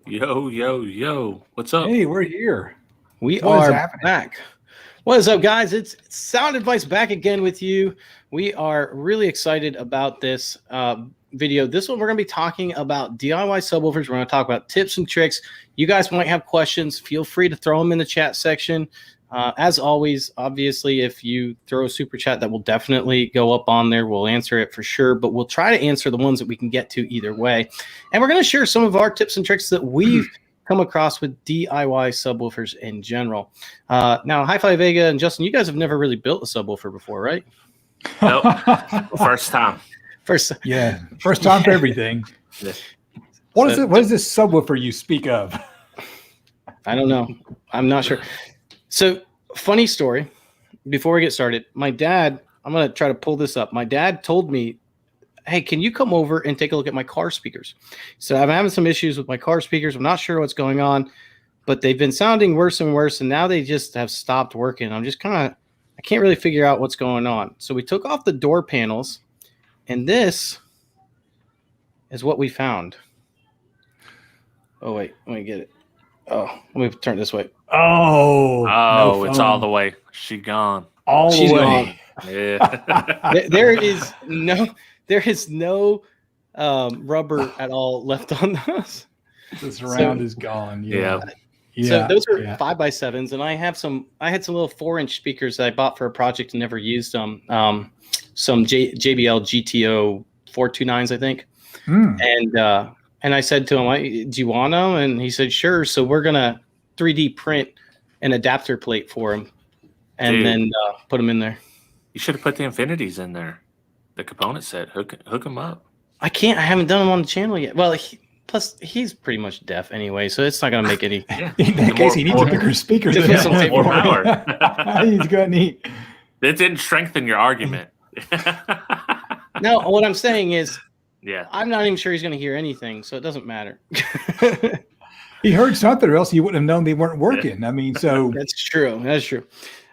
Yo, yo, yo. What's up? Hey, we're here. We What is are happening? back. What is up, guys? It's Sound Advice back again with you. We are really excited about this video. This one, we're going to be talking about DIY subwoofers. We're going to talk about tips and tricks. You guys might have questions. Feel free to throw them in the chat section. As always, obviously, if you throw a super chat, that will definitely go up on there. We'll answer it for sure, but we'll try to answer the ones that we can get to either way. And we're going to share some of our tips and tricks that we've come across with DIY subwoofers in general. Now, HiFi Vega and Justin, you guys have never really built a subwoofer before, right? Nope. First time. First time for everything. What is it? What is this subwoofer you speak of? I don't know. I'm not sure. So, funny story. Before we get started, my dad, I'm going to try to pull this up. My dad told me, hey, can you come over and take a look at my car speakers? So I'm having some issues with my car speakers. I'm not sure what's going on, but they've been sounding worse and worse, and now they just have stopped working. I'm just I can't really figure out what's going on. So we took off the door panels, and this is what we found. Oh, wait, let me get it. Oh, let me turn it this way. Oh, no, it's all the way. She gone. All the way. Yeah. There is no rubber at all left on those. The surround is gone. Yeah. So those are 5x7s, and I had some little 4-inch speakers that I bought for a project and never used them. Some JBL GTO 429s, I think. And I said to him, do you want them? And he said, sure. So we're gonna 3D print an adapter plate for him, and then put them in there. You should have put the infinities in there. The component set. Hook them up. I can't. I haven't done them on the channel yet. Well, plus he's pretty much deaf anyway, so it's not going to make any. In that case, he needs a bigger speaker. More power. He's going to need. It didn't strengthen your argument. No, what I'm saying is, yeah, I'm not even sure he's going to hear anything, so it doesn't matter. He heard something, or else he wouldn't have known they weren't working. I mean, so that's true. That's true.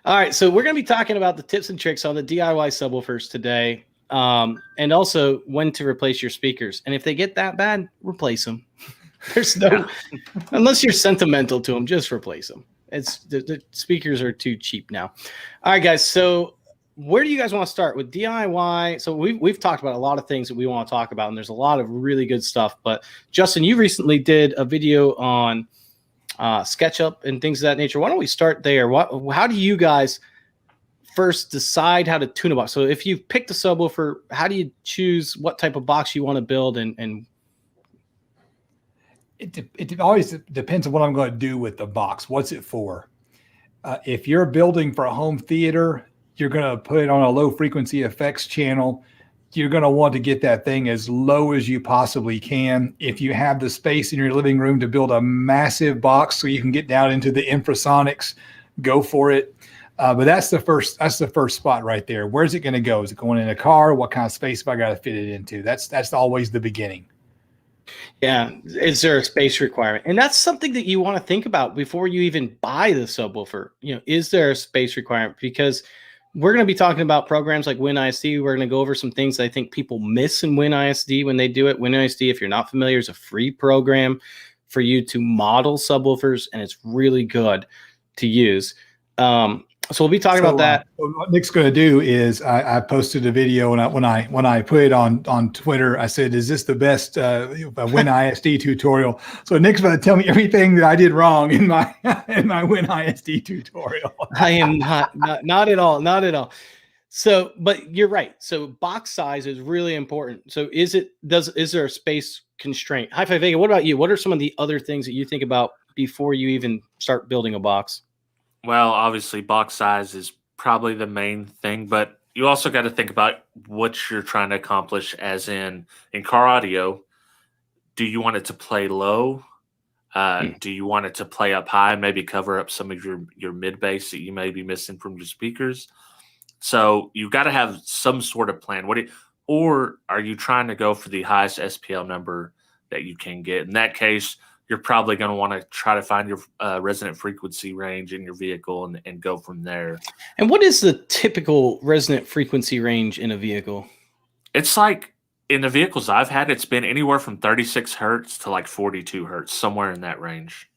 All right, so we're going to be talking about the tips and tricks on the DIY subwoofers today. And also when to replace your speakers. And if they get that bad, replace them. There's no, unless you're sentimental to them, just replace them. It's the speakers are too cheap now. All right, guys. So where do you guys want to start with DIY? So we've talked about a lot of things that we want to talk about, and there's a lot of really good stuff. But Justin, you recently did a video on SketchUp and things of that nature. Why don't we start there? How do you guys first decide how to tune a box? So if you've picked a subwoofer, how do you choose what type of box you want to build? And it always depends on what I'm going to do with the box. What's it for? If you're building for a home theater, you're going to put it on a low frequency effects channel. You're going to want to get that thing as low as you possibly can. If you have the space in your living room to build a massive box so you can get down into the infrasonics, go for it. But that's the first spot right there. Where's it going to go? Is it going in a car? What kind of space have I got to fit it into? That's always the beginning. Yeah. Is there a space requirement? And that's something that you want to think about before you even buy the subwoofer. You know, is there a space requirement? Because we're going to be talking about programs like WinISD. We're going to go over some things that I think people miss in WinISD when they do it. WinISD, if you're not familiar, is a free program for you to model subwoofers, and it's really good to use. So we'll be talking about that. What Nick's going to do is I posted a video, and when I put it on Twitter, I said, "Is this the best WinISD tutorial?" So Nick's going to tell me everything that I did wrong in my WinISD tutorial. I am not at all. So, but you're right. So box size is really important. So is there a space constraint? HiFi Vega, what about you? What are some of the other things that you think about before you even start building a box? Well, obviously, box size is probably the main thing, but you also got to think about what you're trying to accomplish, as in car audio. Do you want it to play low? Do you want it to play up high, maybe cover up some of your mid bass that you may be missing from your speakers? So you've got to have some sort of plan. Or are you trying to go for the highest SPL number that you can get? In that case, you're probably going to want to try to find your resonant frequency range in your vehicle and go from there. And what is the typical resonant frequency range in a vehicle? It's like in the vehicles I've had, it's been anywhere from 36 hertz to like 42 hertz, somewhere in that range.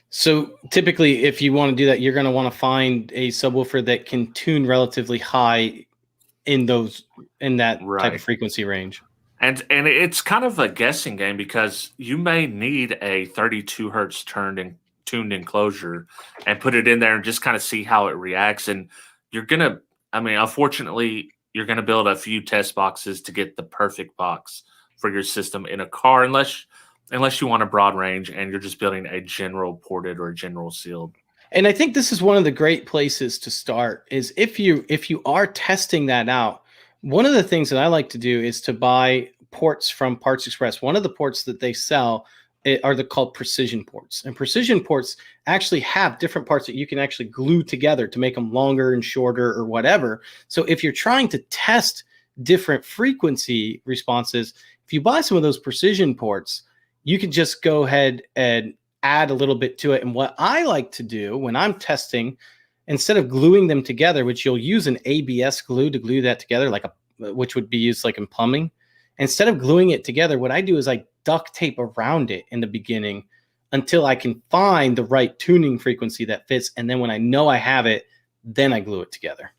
So typically, if you want to do that, you're going to want to find a subwoofer that can tune relatively high in that type of frequency range. And it's kind of a guessing game because you may need a 32 hertz tuned enclosure and put it in there and just kind of see how it reacts. And you're gonna, I mean, unfortunately, you're gonna build a few test boxes to get the perfect box for your system in a car, unless you want a broad range and you're just building a general ported or a general sealed. And I think this is one of the great places to start is if you are testing that out. One of the things that I like to do is to buy ports from Parts Express. One of the ports that they sell are called precision ports. And precision ports actually have different parts that you can actually glue together to make them longer and shorter or whatever. So if you're trying to test different frequency responses, if you buy some of those precision ports, you can just go ahead and add a little bit to it. And what I like to do when I'm testing, instead of gluing them together, which you'll use an ABS glue to glue that together, which would be used like in plumbing. Instead of gluing it together, what I do is I duct tape around it in the beginning until I can find the right tuning frequency that fits. And then when I know I have it, then I glue it together.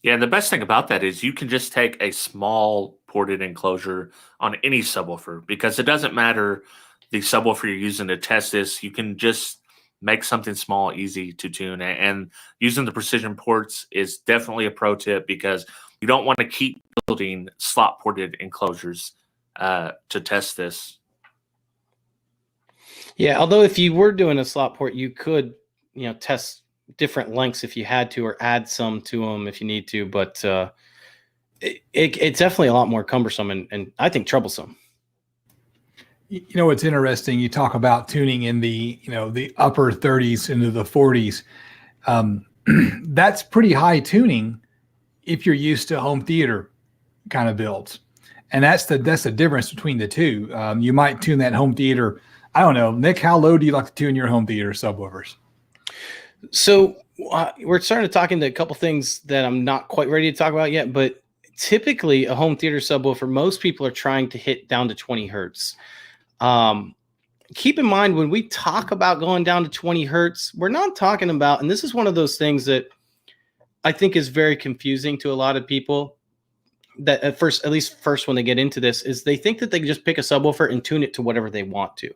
Yeah, and the best thing about that is you can just take a small ported enclosure on any subwoofer because it doesn't matter the subwoofer you're using to test this. You can just make something small, easy to tune. And using the precision ports is definitely a pro tip because you don't want to keep building slot ported enclosures to test this. Yeah, although if you were doing a slot port, you could, test different lengths if you had to, or add some to them if you need to. But it's definitely a lot more cumbersome and I think troublesome. It's interesting. You talk about tuning in the upper 30s into the 40s. That's pretty high tuning if you're used to home theater kind of builds. And that's the difference between the two. You might tune that home theater. I don't know, Nick, how low do you like to tune your home theater subwoofers? So we're starting to talk into a couple things that I'm not quite ready to talk about yet, but typically a home theater subwoofer, most people are trying to hit down to 20 hertz. Keep in mind when we talk about going down to 20 hertz, we're not talking about, and this is one of those things that I think is very confusing to a lot of people that at least first when they get into this, is they think that they can just pick a subwoofer and tune it to whatever they want to.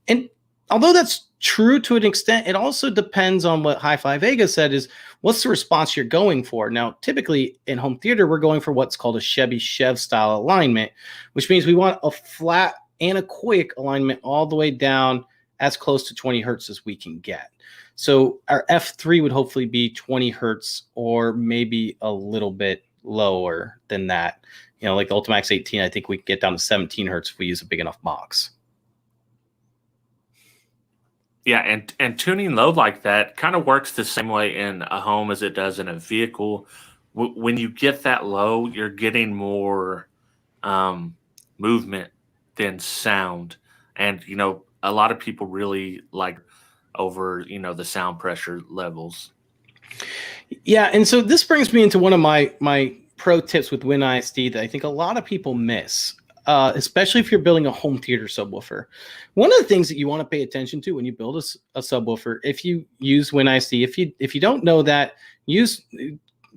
And although that's true to an extent, it also depends on what HiFi Vega said is what's the response you're going for. Now, typically in home theater, we're going for what's called a Chevy Chev style alignment, which means we want a flat and a quick alignment all the way down as close to 20 hertz as we can get. So our F3 would hopefully be 20 hertz or maybe a little bit lower than that. Like the Ultimax 18, I think we can get down to 17 hertz if we use a big enough box. Yeah, and tuning low like that kind of works the same way in a home as it does in a vehicle. When you get that low, you're getting more movement than sound. And, a lot of people really like over, the sound pressure levels. Yeah, and so this brings me into one of my pro tips with WinISD that I think a lot of people miss, especially if you're building a home theater subwoofer. One of the things that you want to pay attention to when you build a subwoofer, if you use WinISD, if you don't know that,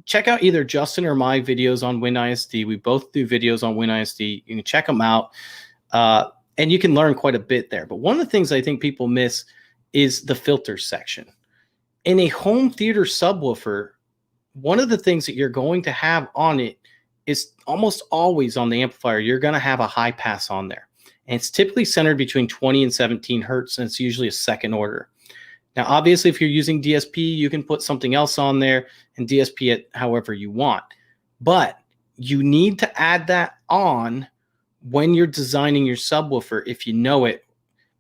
check out either Justin or my videos on WinISD. We both do videos on WinISD. You can check them out, and you can learn quite a bit there. But one of the things I think people miss is the filter section. In a home theater subwoofer, one of the things that you're going to have on it is almost always on the amplifier, you're going to have a high pass on there. And it's typically centered between 20 and 17 hertz, and it's usually a second order. Now, obviously, if you're using DSP, you can put something else on there and DSP it however you want. But you need to add that on when you're designing your subwoofer, if you know it,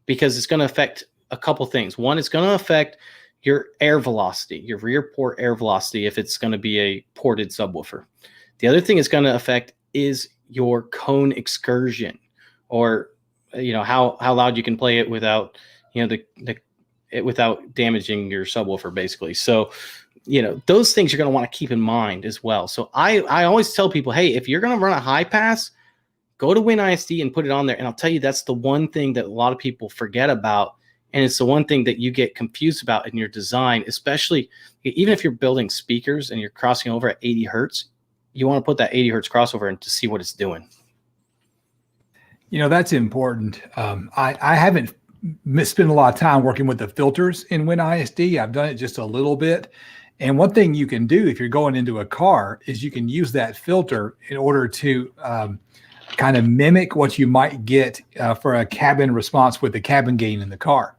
because it's going to affect a couple things. One, it's going to affect your air velocity, your rear port air velocity, if it's going to be a ported subwoofer. The other thing it's going to affect is your cone excursion, or how loud you can play it without without damaging your subwoofer, basically. So those things you're going to want to keep in mind as well. So I always tell people, hey, if you're going to run a high pass, go to WinISD and put it on there. And I'll tell you, that's the one thing that a lot of people forget about. And it's the one thing that you get confused about in your design, especially even if you're building speakers and you're crossing over at 80 hertz, you want to put that 80 hertz crossover in to see what it's doing. That's important. I haven't spent a lot of time working with the filters in WinISD. I've done it just a little bit. And one thing you can do if you're going into a car is you can use that filter in order to kind of mimic what you might get for a cabin response with the cabin gain in the car.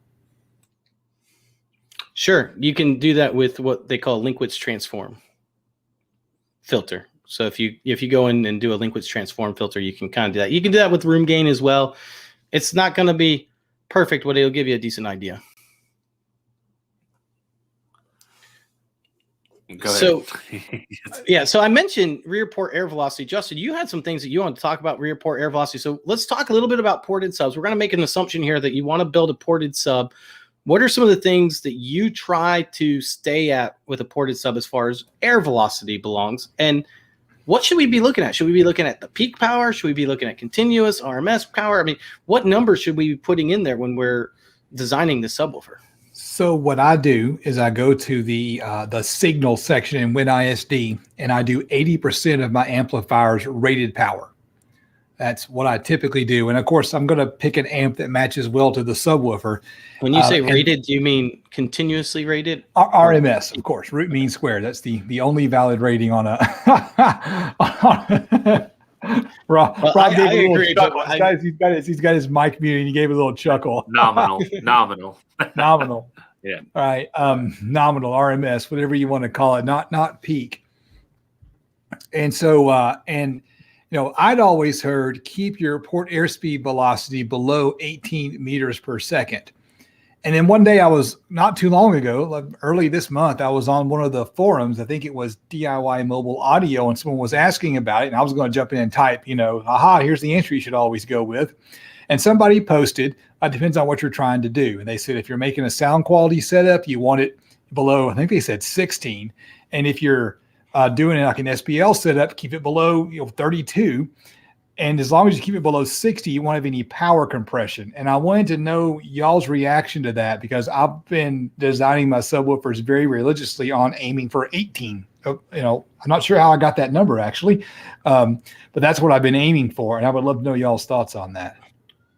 Sure. You can do that with what they call Linkwitz transform filter. So if you go in and do a Linkwitz transform filter, you can kind of do that. You can do that with room gain as well. It's not going to be perfect, but it'll give you a decent idea. Go ahead. So, yeah, so I mentioned rear port air velocity. Justin, you had some things that you want to talk about rear port air velocity. So let's talk a little bit about ported subs. We're going to make an assumption here that you want to build a ported sub. What are some of the things that you try to stay at with a ported sub as far as air velocity belongs? And what should we be looking at? Should we be looking at the peak power? Should we be looking at continuous RMS power? I mean, what numbers should we be putting in there when we're designing the subwoofer? So what I do is I go to the signal section in WinISD and I do 80% of my amplifier's rated power. That's what I typically do. And of course, I'm going to pick an amp that matches well to the subwoofer. When you say rated, do you mean continuously rated? RMS, of course, root mean square. That's the only valid rating on a. Rob gave a little chuckle. He's got his mic muted and he gave a little chuckle. Nominal. Yeah. All right. Nominal RMS, whatever you want to call it, not peak. And so, I'd always heard keep your port airspeed velocity below 18 meters per second. And then one day not too long ago, early this month, I was on one of the forums. I think it was DIY Mobile Audio, and someone was asking about it. And I was going to jump in and type, here's the answer you should always go with. And somebody posted, depends on what you're trying to do. And they said, if you're making a sound quality setup, you want it below, I think they said 16. And if you're doing it like an SPL setup, keep it below 32. And as long as you keep it below 60, you won't have any power compression. And I wanted to know y'all's reaction to that because I've been designing my subwoofers very religiously on aiming for 18. I'm not sure how I got that number actually, but that's what I've been aiming for. And I would love to know y'all's thoughts on that.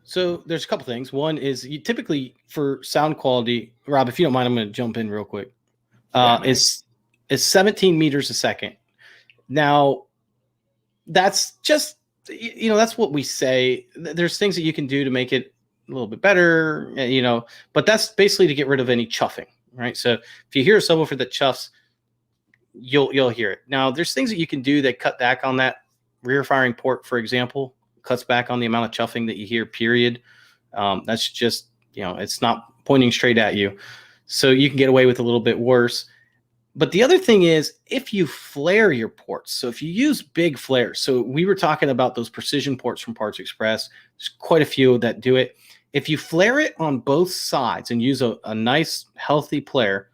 So there's a couple things. One is you typically for sound quality, Rob, if you don't mind, I'm going to jump in real quick. Is 17 meters a second. Now, that's just, that's what we say. There's things that you can do to make it a little bit better, but that's basically to get rid of any chuffing, right? So if you hear a subwoofer that chuffs, you'll hear it. Now, there's things that you can do that cut back on that rear firing port, for example, cuts back on the amount of chuffing that you hear, period. That's just, it's not pointing straight at you. So you can get away with a little bit worse. But the other thing is if you flare your ports, so if you use big flares, so we were talking about those precision ports from Parts Express, there's quite a few that do it. If you flare it on both sides and use a nice healthy flare,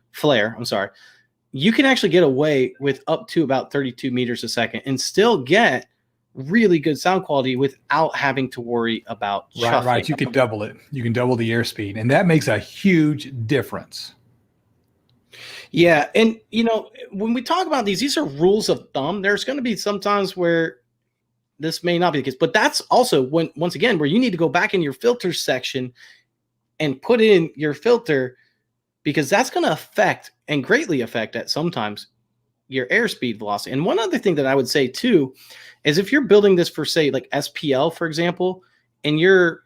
you can actually get away with up to about 32 meters a second and still get really good sound quality without having to worry about chuffing. Right. You can double it. You can double the airspeed, and that makes a huge difference. Yeah. And, when we talk about these are rules of thumb. There's going to be some times where this may not be the case, but that's also once again, where you need to go back in your filter section and put in your filter, because that's going to affect and greatly affect at sometimes your airspeed velocity. And one other thing that I would say too, is if you're building this for say like SPL, for example, and your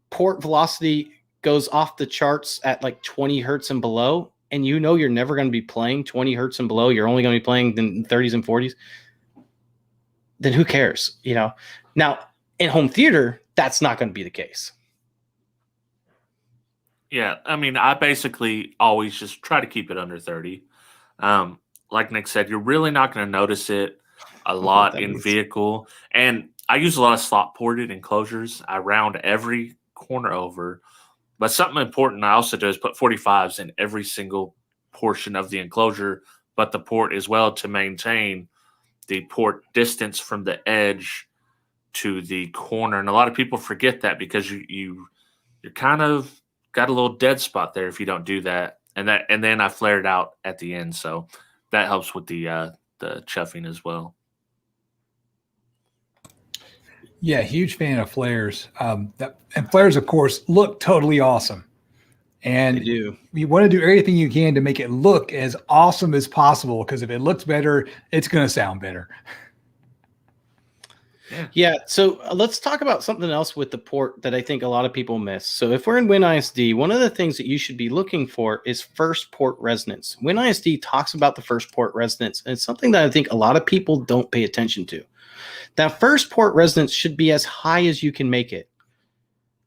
port velocity goes off the charts at like 20 hertz and below, and you're never going to be playing 20 hertz and below, you're only going to be playing in 30s and 40s, then who cares? Now in home theater, that's not going to be the case. Yeah. I mean, I basically always just try to keep it under 30. Like Nick said, you're really not going to notice it a lot in vehicle. And I use a lot of slot ported enclosures. I round every corner over. But something important I also do is put 45s in every single portion of the enclosure, but the port as well, to maintain the port distance from the edge to the corner, and a lot of people forget that because you're kind of got a little dead spot there if you don't do that. And then I flared out at the end, so that helps with the chuffing as well. Yeah, huge fan of flares. And flares, of course, look totally awesome. And They do. you want to do everything you can to make it look as awesome as possible, because if it looks better, it's going to sound better. Yeah. So let's talk about something else with the port that I think a lot of people miss. So if we're in WinISD, one of the things that you should be looking for is first port resonance. WinISD talks about the first port resonance, and it's something that I think a lot of people don't pay attention to. That first port resonance should be as high as you can make it,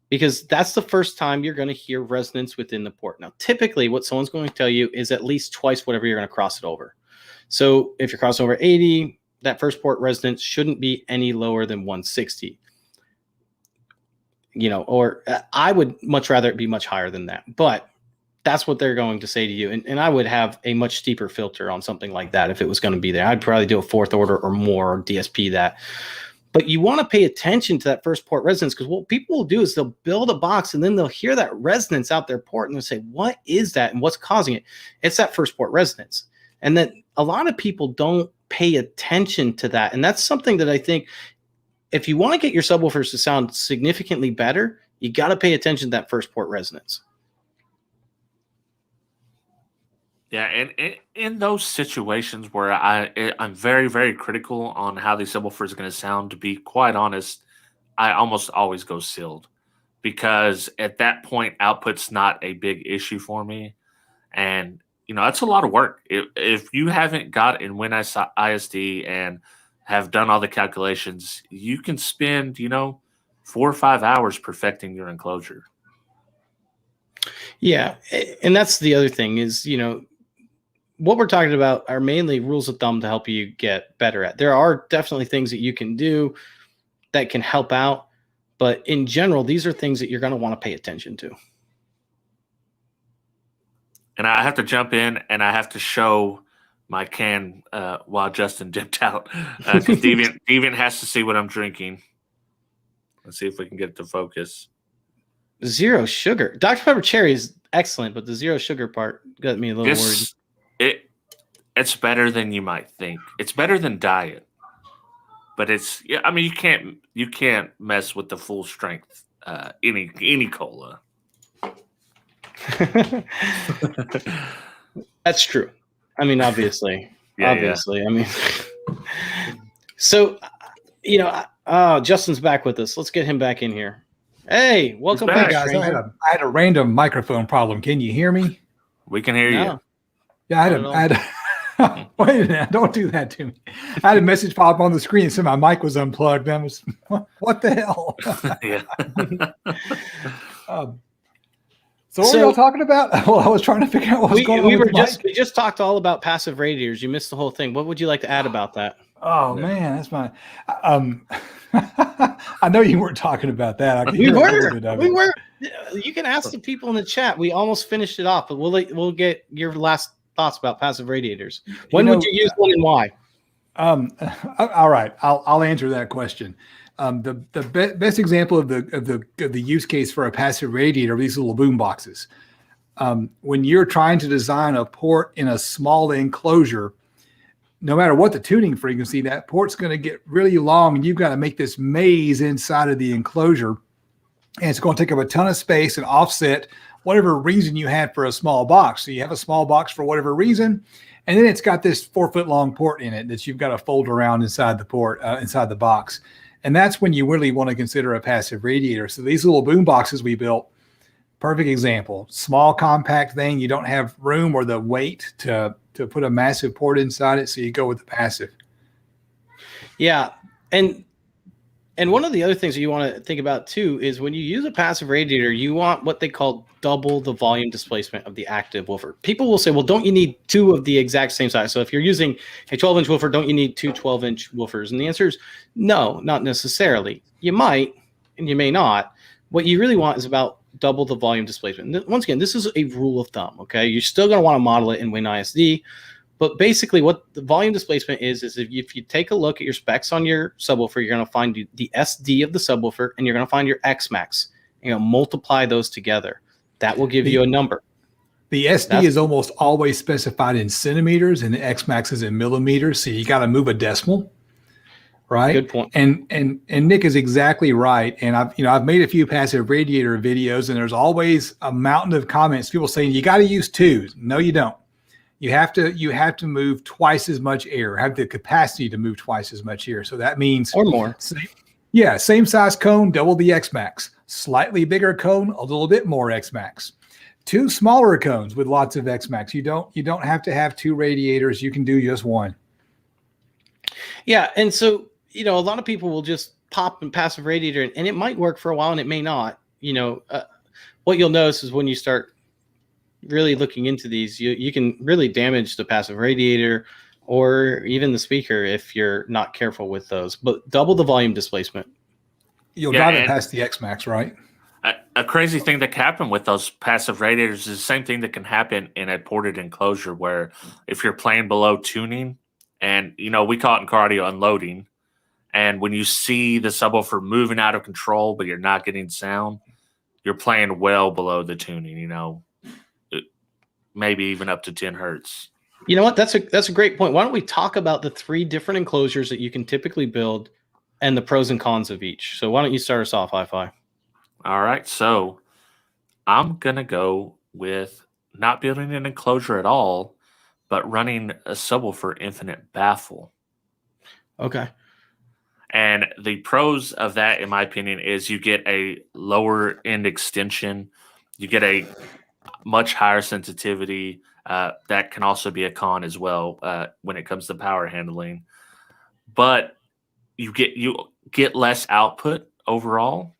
because that's the first time you're going to hear resonance within the port. Now, typically what someone's going to tell you is at least twice whatever you're going to cross it over. So if you're crossing over 80, that first port resonance shouldn't be any lower than 160. Or I would much rather it be much higher than that. But that's what they're going to say to you. And I would have a much steeper filter on something like that if it was going to be there. I'd probably do a fourth order or more, or DSP that. But you want to pay attention to that first port resonance, because what people will do is they'll build a box and then they'll hear that resonance out their port and they'll say, what is that and what's causing it? It's that first port resonance. And then a lot of people don't pay attention to that. And that's something that I think if you want to get your subwoofers to sound significantly better, you got to pay attention to that first port resonance. Yeah, and in those situations where I'm very, very critical on how these subwoofers are going to sound, to be quite honest, I almost always go sealed, because at that point, output's not a big issue for me. And, that's a lot of work. If you haven't got in WinISD and have done all the calculations, you can spend, 4 or 5 hours perfecting your enclosure. Yeah, and that's the other thing is, what we're talking about are mainly rules of thumb to help you get better at. There are definitely things that you can do that can help out, but in general, these are things that you're going to want to pay attention to. And I have to jump in and I have to show my can while Justin dipped out, because Deviant has to see what I'm drinking. Let's see if we can get it to focus. Zero sugar. Dr. Pepper Cherry is excellent, but the zero sugar part got me a little worried. It's better than you might think. It's better than diet, but you can't mess with the full strength any cola. That's true. Obviously. Yeah. So Justin's back with us. Let's get him back in here. Hey, welcome back, guys. I had a random microphone problem. Can you hear me? We can hear you. Yeah, I had wait a minute, don't do that to me. I had a message pop up on the screen and said my mic was unplugged. I was, what the hell? Yeah. So what were y'all talking about? Well, I was trying to figure out what was going on. We just talked all about passive radiators. You missed the whole thing. What would you like to add about that? Oh man, that's my. I know you weren't talking about that. We were. You can ask the people in the chat. We almost finished it off, but we'll get your last thoughts about passive radiators. When would you use one and why? All right, I'll answer that question. The best example of the use case for a passive radiator are these little boom boxes. When you're trying to design a port in a small enclosure, no matter what the tuning frequency, that port's going to get really long, and you've got to make this maze inside of the enclosure, and it's going to take up a ton of space and offset whatever reason you had for a small box. So you have a small box for whatever reason, and then it's got this 4-foot long port in it that you've got to fold around inside the port, inside the box. And that's when you really want to consider a passive radiator. So these little boom boxes we built, perfect example. Small, compact thing. You don't have room or the weight to put a massive port inside it, so you go with the passive. Yeah, and one of the other things that you want to think about too is when you use a passive radiator, you want what they call double the volume displacement of the active woofer. People will say, well, don't you need two of the exact same size? So if you're using a 12-inch woofer, don't you need two 12-inch woofers? And the answer is no, not necessarily. You might, and you may not. What you really want is about double the volume displacement. And once again, this is a rule of thumb, okay? You're still going to want to model it in WinISD, But basically what the volume displacement is if you take a look at your specs on your subwoofer, you're going to find the SD of the subwoofer, and you're going to find your X max. You're going to multiply those together. That will give you a number. The SD is almost always specified in centimeters, and the X max is in millimeters. So you got to move a decimal, right? Good point. And Nick is exactly right. And I've made a few passive radiator videos, and there's always a mountain of comments. People saying you got to use twos. No, you don't. You have to move twice as much air. Have the capacity to move twice as much air. So that means or more. Same size cone, double the X max. Slightly bigger cone, a little bit more X max. 2 smaller cones with lots of X max. You don't have to have 2 radiators. You can do just one. Yeah, and so a lot of people will just pop a passive radiator, and it might work for a while, and it may not. What you'll notice is when you start really looking into these, you can really damage the passive radiator or even the speaker if you're not careful with those. But double the volume displacement. You'll drive it past the X max, right? A crazy thing that can happen with those passive radiators is the same thing that can happen in a ported enclosure, where if you're playing below tuning, and we call it in car audio unloading, and when you see the subwoofer moving out of control but you're not getting sound, you're playing well below the tuning, maybe even up to 10 hertz. You know what? That's a great point. Why don't we talk about the 3 different enclosures that you can typically build and the pros and cons of each? So why don't you start us off, HiFi? All right. So I'm going to go with not building an enclosure at all, but running a subwoofer infinite baffle. Okay. And the pros of that, in my opinion, is you get a lower end extension. You get a much higher sensitivity. That can also be a con as well when it comes to power handling. But you get less output overall.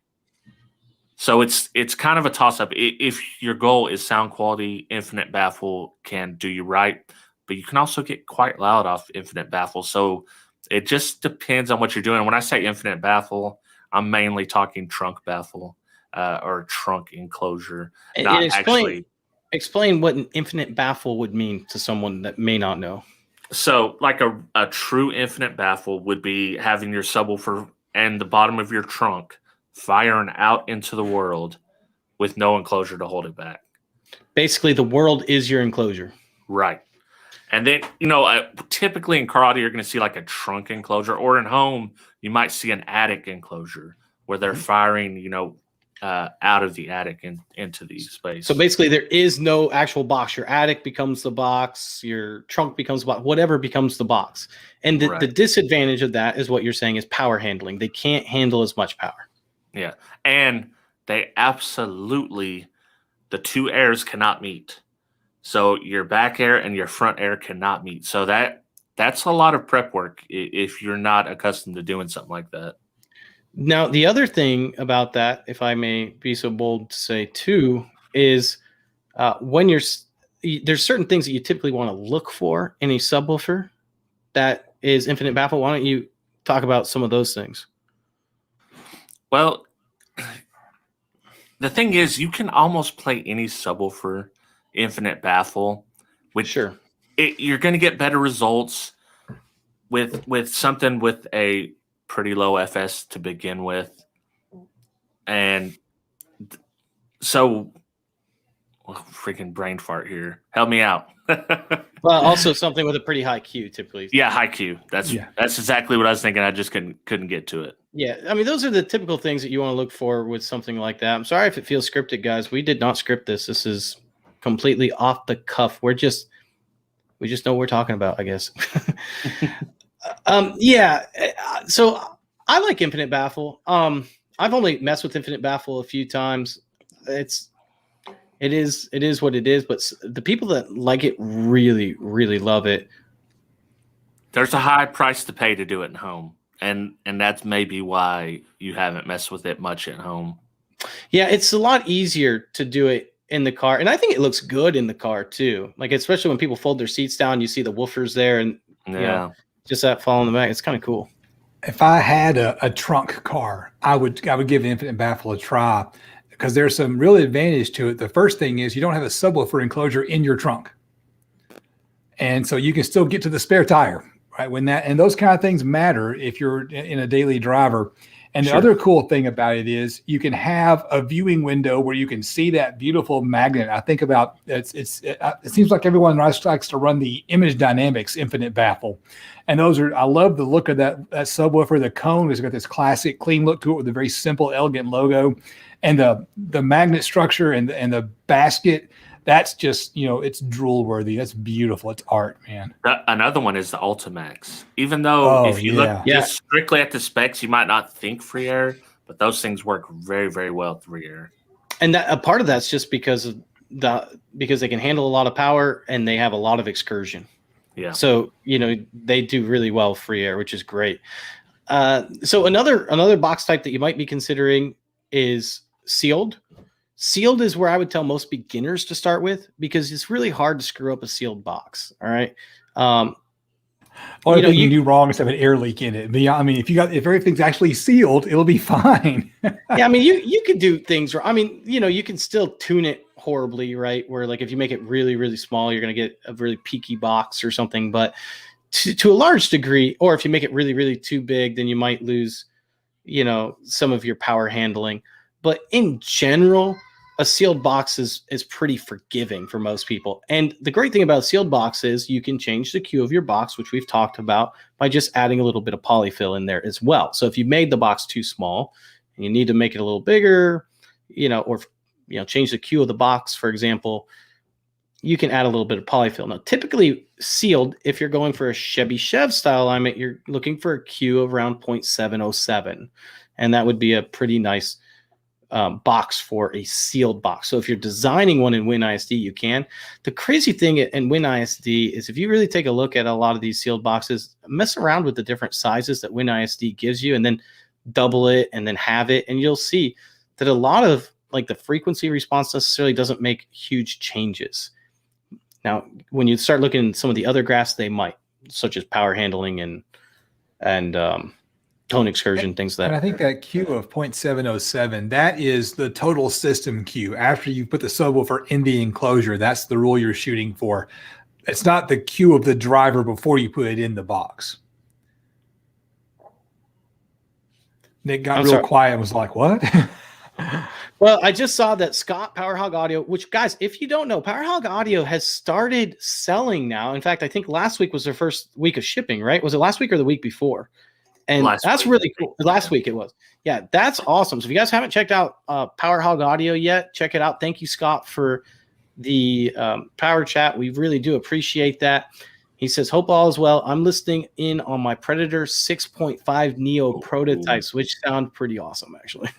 So it's kind of a toss-up. If your goal is sound quality, infinite baffle can do you right. But you can also get quite loud off infinite baffle. So it just depends on what you're doing. When I say infinite baffle, I'm mainly talking trunk baffle or trunk enclosure. Explain what an infinite baffle would mean to someone that may not know. So like a true infinite baffle would be having your subwoofer and the bottom of your trunk firing out into the world with no enclosure to hold it back. Basically, the world is your enclosure. Right. And then, typically in car audio, you're going to see like a trunk enclosure, or in home, you might see an attic enclosure where they're firing, out of the attic into the space. So basically, there is no actual box. Your attic becomes the box. Your trunk becomes the box. Whatever becomes the box. And the disadvantage of that is what you're saying is power handling. They can't handle as much power. Yeah. And they absolutely, the 2 airs cannot meet. So your back air and your front air cannot meet. So that's a lot of prep work if you're not accustomed to doing something like that. Now, the other thing about that, if I may be so bold to say too, is when there's certain things that you typically want to look for in a subwoofer that is infinite baffle. Why don't you talk about some of those things? Well, the thing is, you can almost play any subwoofer infinite baffle. Sure. You're going to get better results with something with a pretty low FS to begin with. And so, freaking brain fart here. Help me out. Well, also something with a pretty high Q typically. Yeah, high Q. That's exactly what I was thinking. I just couldn't get to it. Yeah, I mean, those are the typical things that you want to look for with something like that. I'm sorry if it feels scripted, guys. We did not script this. This is completely off the cuff. We just know what we're talking about, I guess. So I like infinite baffle. I've only messed with infinite baffle a few times. It is what it is, but the people that like it really, really love it. There's a high price to pay to do it at home. And that's maybe why you haven't messed with it much at home. Yeah, it's a lot easier to do it in the car. And I think it looks good in the car too. Like, especially when people fold their seats down, you see the woofers there and just that fall in the back. It's kind of cool. If I had a trunk car, I would give infinite baffle a try because there's some real advantage to it. The first thing is you don't have a subwoofer enclosure in your trunk. And so you can still get to the spare tire, right? And those kind of things matter if you're in a daily driver. And the other cool thing about it is you can have a viewing window where you can see that beautiful magnet. I think about it seems like everyone likes to run the Image Dynamics Infinite Baffle. And I love the look of that subwoofer. The cone has got this classic clean look to it with a very simple, elegant logo. And the magnet structure and the basket, that's just, it's drool worthy. That's beautiful. It's art, man. Another one is the Ultimax. Even though if you look just strictly at the specs, you might not think free air, but those things work very, very well with free air. And a part of that's just because they can handle a lot of power and they have a lot of excursion. Yeah. So, they do really well free air, which is great. So another box type that you might be considering is sealed. Sealed is where I would tell most beginners to start with, because it's really hard to screw up a sealed box. All right. Only thing you do wrong is have an air leak in it. But I mean, if everything's actually sealed, it'll be fine. Yeah, I mean, you could do things. I mean, you can still tune it horribly, right? Where like if you make it really, really small, you're going to get a really peaky box or something. But to a large degree, or if you make it really, really too big, then you might lose, some of your power handling. But in general, a sealed box is pretty forgiving for most people. And the great thing about a sealed box is you can change the Q of your box, which we've talked about, by just adding a little bit of polyfill in there as well. So if you made the box too small and you need to make it a little bigger, or change the Q of the box, for example, you can add a little bit of polyfill. Now, typically sealed, if you're going for a Chevy Chev style alignment, you're looking for a Q of around 0.707. And that would be a pretty nice box for a sealed box. So if you're designing one in WinISD, you can. The crazy thing in WinISD is if you really take a look at a lot of these sealed boxes, mess around with the different sizes that WinISD gives you and then double it and then have it. And you'll see that a lot of like the frequency response necessarily doesn't make huge changes. Now, when you start looking at some of the other graphs, they might, such as power handling and tone excursion, things like that. And I think that Q of 0.707, that is the total system Q. After you put the subwoofer in the enclosure, that's the rule you're shooting for. It's not the Q of the driver before you put it in the box. Nick got real quiet and was like, what? Well, I just saw that Scott PowerHog Audio, which, guys, if you don't know, PowerHog Audio has started selling now. In fact, I think last week was their first week of shipping, right? Was it last week or the week before? And that's really cool. Last week it was. Yeah, that's awesome. So if you guys haven't checked out PowerHog Audio yet, check it out. Thank you, Scott, for the power chat. We really do appreciate that. He says, hope all is well. I'm listening in on my Predator 6.5 Neo prototypes, which sound pretty awesome, actually.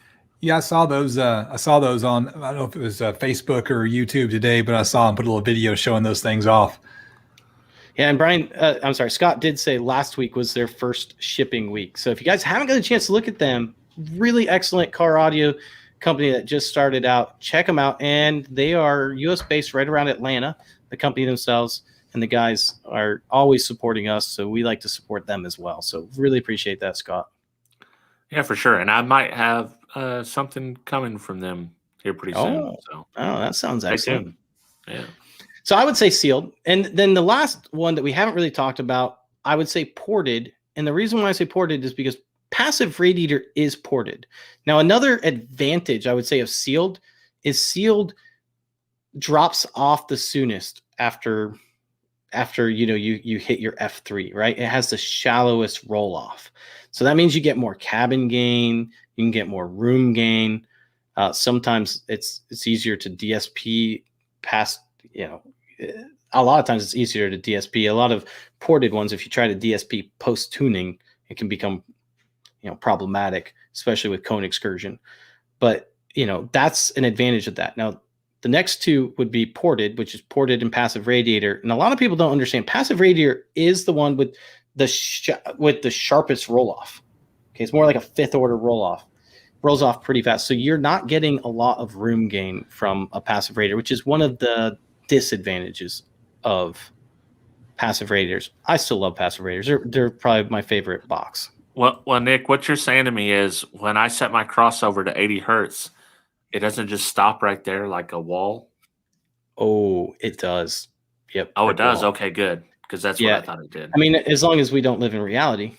Yeah, I saw those on, I don't know if it was Facebook or YouTube today, but I saw him put a little video showing those things off. Yeah, and Brian, Scott did say last week was their first shipping week. So if you guys haven't got a chance to look at them, really excellent car audio company that just started out. Check them out. And they are US based right around Atlanta, the company themselves. And the guys are always supporting us. So we like to support them as well. So really appreciate that, Scott. Yeah, for sure. And I might have something coming from them here pretty soon. So. Oh, that sounds excellent. Yeah. So I would say sealed. And then the last one that we haven't really talked about, I would say ported. And the reason why I say ported is because passive radiator is ported. Now, another advantage I would say of sealed is sealed drops off the soonest after you hit your F3, right? It has the shallowest roll off. So that means you get more cabin gain, you can get more room gain. Sometimes it's easier to DSP past, a lot of times it's easier to DSP. A lot of ported ones, if you try to DSP post tuning, it can become, problematic, especially with cone excursion. But, that's an advantage of that. Now, the next two would be ported, which is ported and passive radiator. And a lot of people don't understand passive radiator is the one with the sharpest roll off. Okay. It's more like a fifth order roll off. Rolls off pretty fast. So you're not getting a lot of room gain from a passive radiator, which is one of the disadvantages of passive radiators. I still love passive radiators. They're probably my favorite box. Well, Nick, what you're saying to me is when I set my crossover to 80 hertz, it doesn't just stop right there like a wall. Oh, it does. Yep. Oh, it brick does. wall. Okay, good. Because that's what Yeah. I thought it did. I mean, as long as we don't live in reality.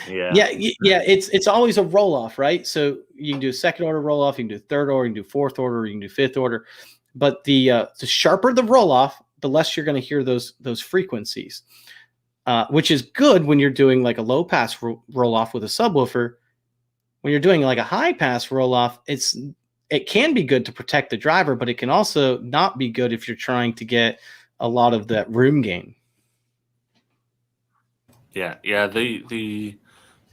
Yeah. Yeah. It's always a roll off, right? So you can do a second order roll off, you can do third order, you can do fourth order, you can do fifth order. But the sharper the roll off, the less you're going to hear those frequencies, which is good when you're doing like a low pass roll off with a subwoofer. When you're doing like a high pass roll off, it can be good to protect the driver, but it can also not be good if you're trying to get a lot of that room gain. Yeah. The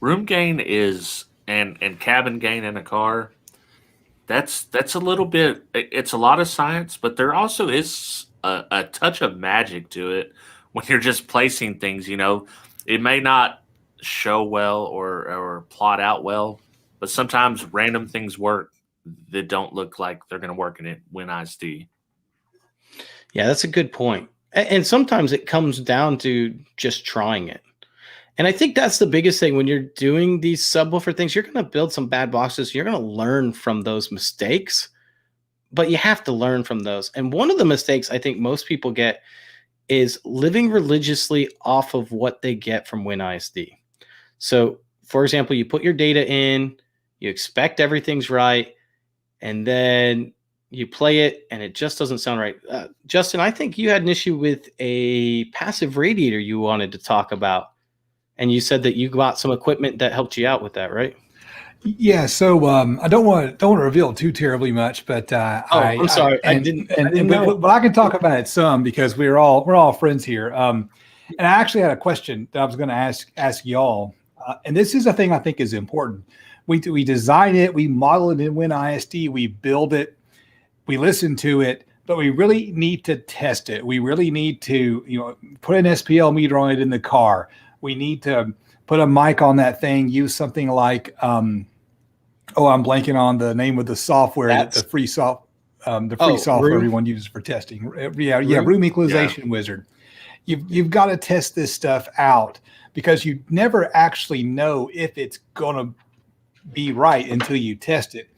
room gain is and cabin gain in a car. That's a little bit. It's a lot of science, but there also is a touch of magic to it when you're just placing things. It may not show well or plot out well, but sometimes random things work that don't look like they're going to work in it when ISD. Yeah, that's a good point. And sometimes it comes down to just trying it. And I think that's the biggest thing when you're doing these subwoofer things. You're going to build some bad boxes. You're going to learn from those mistakes, but you have to learn from those. And one of the mistakes I think most people get is living religiously off of what they get from WinISD. So, for example, you put your data in, you expect everything's right, and then you play it and it just doesn't sound right. Justin, I think you had an issue with a passive radiator you wanted to talk about. And you said that you got some equipment that helped you out with that, right? Yeah. So I don't want to reveal too terribly much, but I'm sorry, I didn't know. But I can talk about it some because we're all friends here. And I actually had a question that I was going to ask y'all, and this is a thing I think is important. We design it, we model it in WinISD, we build it, we listen to it, but we really need to test it. We really need to put an SPL meter on it in the car. We need to put a mic on that thing, use something like, I'm blanking on the name of the software, the free software everyone uses for testing. Room Equalization Wizard. You've got to test this stuff out because you never actually know if it's going to be right until you test it.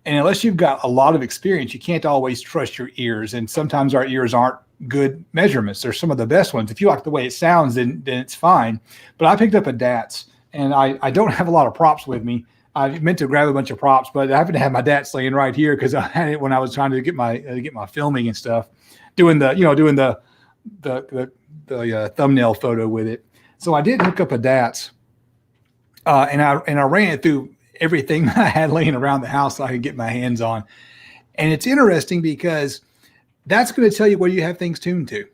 And unless you've got a lot of experience, you can't always trust your ears. And sometimes our ears aren't good measurements. They're some of the best ones. If you like the way it sounds, then it's fine. But I picked up a DATS, and I don't have a lot of props with me. I meant to grab a bunch of props, but I happen to have my DATS laying right here because I had it when I was trying to get my filming and stuff, doing the thumbnail photo with it. So I did hook up a DATS, and I ran it through everything I had laying around the house so I could get my hands on. And it's interesting because that's going to tell you where you have things tuned to.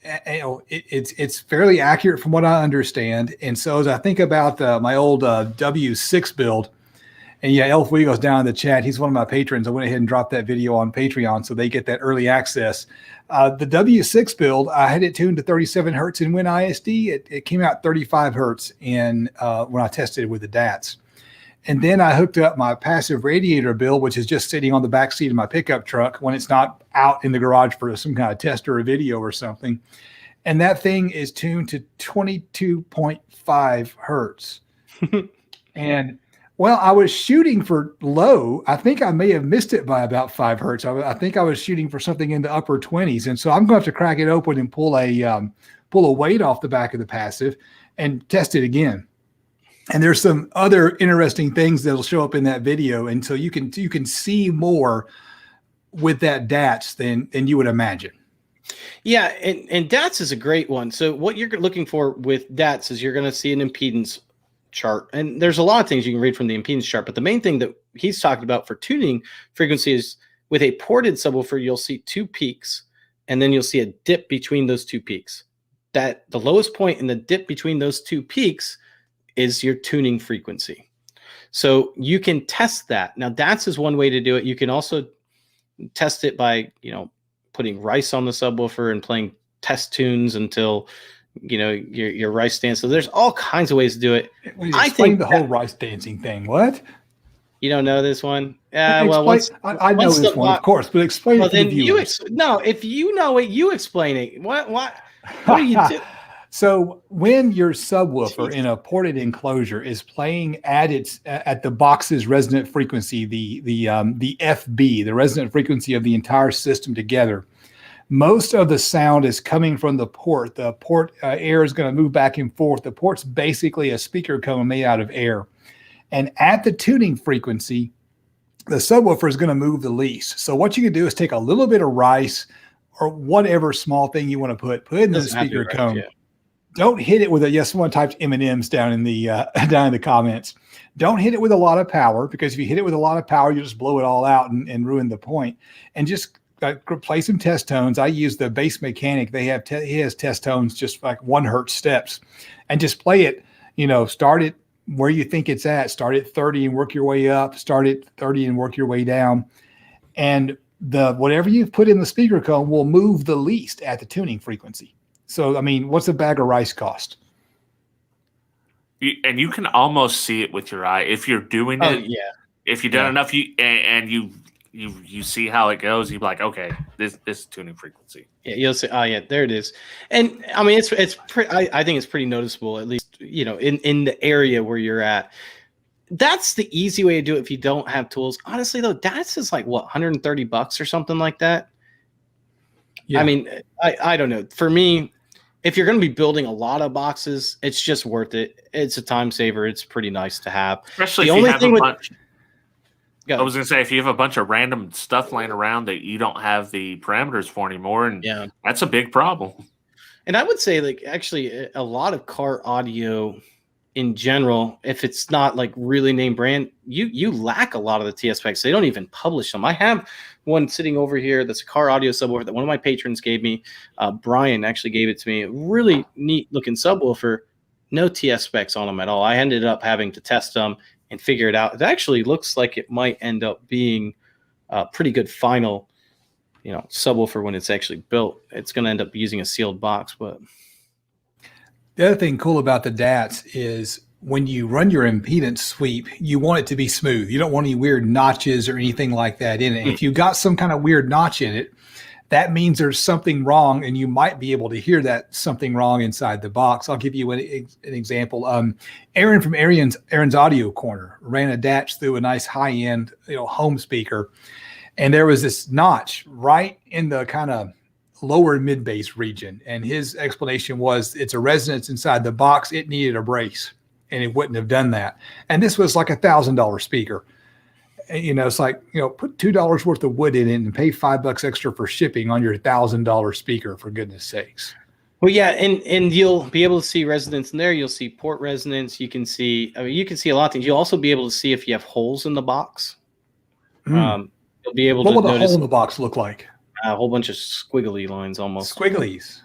It's fairly accurate from what I understand. And so as I think about my old W6 build, and yeah, Elf Weagle's down in the chat. He's one of my patrons. I went ahead and dropped that video on Patreon so they get that early access. The W6 build, I had it tuned to 37 hertz in WinISD. It came out 35 hertz when I tested it with the DATS. And then I hooked up my passive radiator build, which is just sitting on the back seat of my pickup truck when it's not out in the garage for some kind of test or a video or something. And that thing is tuned to 22.5 hertz. And well, I was shooting for low. I think I may have missed it by about 5 hertz. I think I was shooting for something in the upper 20s. And so I'm going to have to crack it open and pull a weight off the back of the passive and test it again. And there's some other interesting things that'll show up in that video. And so you can see more with that DATS than you would imagine. Yeah, and DATS is a great one. So what you're looking for with DATS is you're going to see an impedance chart. And there's a lot of things you can read from the impedance chart. But the main thing that he's talking about for tuning frequency is with a ported subwoofer, you'll see 2 peaks, and then you'll see a dip between those 2 peaks. That the lowest point in the dip between those 2 peaks is your tuning frequency. So you can test that. Now, DATS is one way to do it. You can also test it by, putting rice on the subwoofer and playing test tunes until, your rice dance. So there's all kinds of ways to do it. I think the whole rice dancing thing. What? You don't know this one? I know this one, of course, but explain it to the viewers. No, if you know it, you explain it. What do you do? So when your subwoofer in a ported enclosure is playing at the box's resonant frequency, the FB, the resonant frequency of the entire system together, most of the sound is coming from the port. The port air is going to move back and forth. The port's basically a speaker cone made out of air. And at the tuning frequency, the subwoofer is going to move the least. So what you can do is take a little bit of rice or whatever small thing you want to put in the speaker cone. Yeah. Don't hit it with a, yes, someone typed M&Ms down in the comments. Don't hit it with a lot of power, because if you hit it with a lot of power, you just blow it all out and ruin the point. And just play some test tones. I use the Bass Mechanic. He has test tones, just like 1 hertz steps, and just play it, start it where you think it's at. Start at 30 and work your way up. Start at 30 and work your way down. And whatever you've put in the speaker cone will move the least at the tuning frequency. So, I mean, what's a bag of rice cost? And you can almost see it with your eye if you're doing it. Yeah. If you've done enough, you see how it goes. You're like, okay, this is tuning frequency. Yeah, you'll see. Oh, yeah, there it is. And I mean, I think it's pretty noticeable, at least in the area where you're at. That's the easy way to do it if you don't have tools. Honestly, though, that's just like what, $130 or something like that. Yeah. I mean, I don't know. For me, if you're going to be building a lot of boxes, it's just worth it. It's a time saver. It's pretty nice to have. Especially if you have a bunch. I was going to say, if you have a bunch of random stuff laying around that you don't have the parameters for anymore, and that's a big problem. And I would say, like, actually, a lot of car audio in general, if it's not like really name brand, you lack a lot of the TS specs. They don't even publish them. I have one sitting over here that's a car audio subwoofer that one of my patrons gave me. Brian actually gave it to me. A really neat looking subwoofer, no TS specs on them at all. I ended up having to test them and figure it out. It actually looks like it might end up being a pretty good final, subwoofer when it's actually built. It's going to end up using a sealed box, but the other thing cool about the DATs is when you run your impedance sweep, you want it to be smooth. You don't want any weird notches or anything like that in it. If you got some kind of weird notch in it, that means there's something wrong, and you might be able to hear that something wrong inside the box. I'll give you an example. Aaron from Aaron's Audio Corner ran a DAT through a nice high-end home speaker, and there was this notch right in the kind of lower mid-bass region, and his explanation was it's a resonance inside the box. It needed a brace, and it wouldn't have done that. And this was like $1,000 speaker. It's like, put $2 worth of wood in it and pay $5 extra for shipping on your $1,000 speaker, for goodness sakes. Well, yeah, and you'll be able to see resonance in there. You'll see port resonance. You can see a lot of things. You'll also be able to see if you have holes in the box. You'll be able to notice. What would a hole in the box look like? A whole bunch of squiggly lines, almost. Squigglies.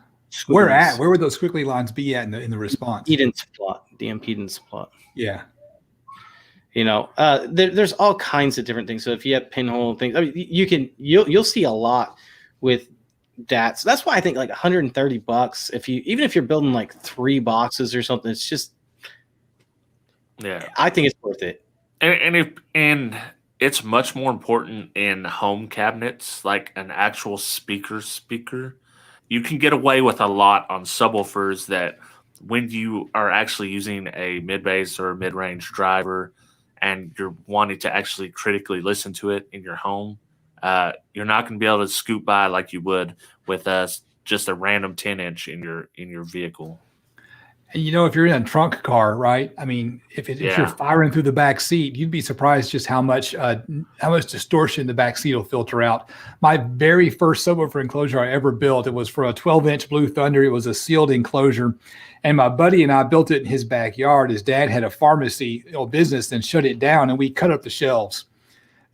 Where would those squiggly lines be at in the response? Impedance plot, the impedance plot. Yeah. There's all kinds of different things. So if you have pinhole things, I mean, you'll see a lot with DATs. That's why I think like $130. Even if you're building like 3 boxes or something, it's just, I think it's worth it. And it's much more important in home cabinets, like an actual speaker. You can get away with a lot on subwoofers that when you are actually using a mid-bass or mid-range driver and you're wanting to actually critically listen to it in your home, you're not going to be able to scoot by like you would with just a random 10-inch in your vehicle. And if you're in a trunk car, right? I mean, if you're firing through the back seat, you'd be surprised just how much distortion the back seat will filter out. My very first subwoofer enclosure I ever built, it was for a 12-inch Blue Thunder. It was a sealed enclosure, and my buddy and I built it in his backyard. His dad had a pharmacy business, and shut it down, and we cut up the shelves.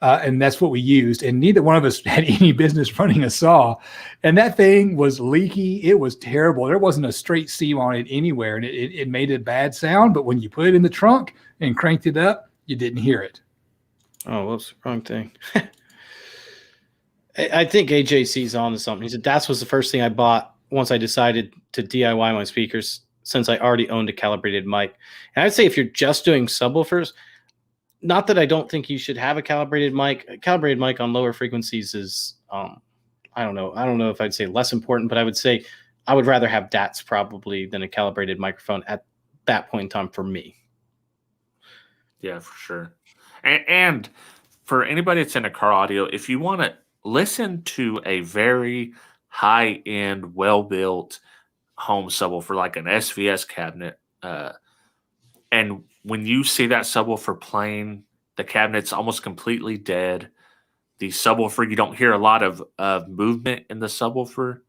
And that's what we used. And neither one of us had any business running a saw. And that thing was leaky. It was terrible. There wasn't a straight seam on it anywhere. And it made a bad sound. But when you put it in the trunk and cranked it up, you didn't hear it. Oh, whoops, wrong thing. I think AJC's on to something. He said, that was the first thing I bought once I decided to DIY my speakers, since I already owned a calibrated mic. And I'd say if you're just doing subwoofers, not that I don't think you should have a calibrated mic. A calibrated mic on lower frequencies is, I don't know if I'd say less important, but I would say I would rather have DATs probably than a calibrated microphone at that point in time for me. Yeah, for sure. And for anybody that's in a car audio, if you want to listen to a very high end, well built home subwoofer like an SVS cabinet, and when you see that subwoofer playing, the cabinet's almost completely dead. The subwoofer, you don't hear a lot of movement in the subwoofer.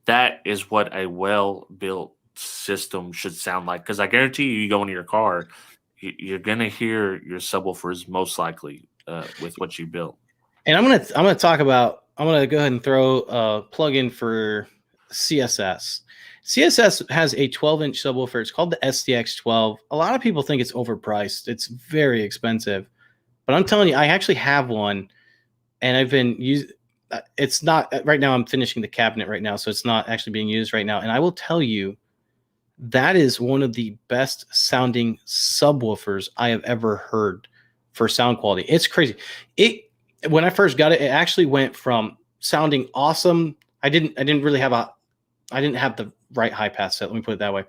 That is what a well built system should sound like. Because I guarantee you go into your car, you're gonna hear your subwoofers most likely with what you built. And I'm gonna talk about. I'm gonna go ahead and throw a plug in for CSS. CSS has a 12-inch subwoofer. It's called the SDX12. A lot of people think it's overpriced. It's very expensive, but I'm telling you, I actually have one, and I've been using. It's not right now. I'm finishing the cabinet right now, so it's not actually being used right now. And I will tell you, that is one of the best sounding subwoofers I have ever heard for sound quality. It's crazy. When I first got it, it actually went from sounding awesome. I didn't have the right high pass set. Let me put it that way.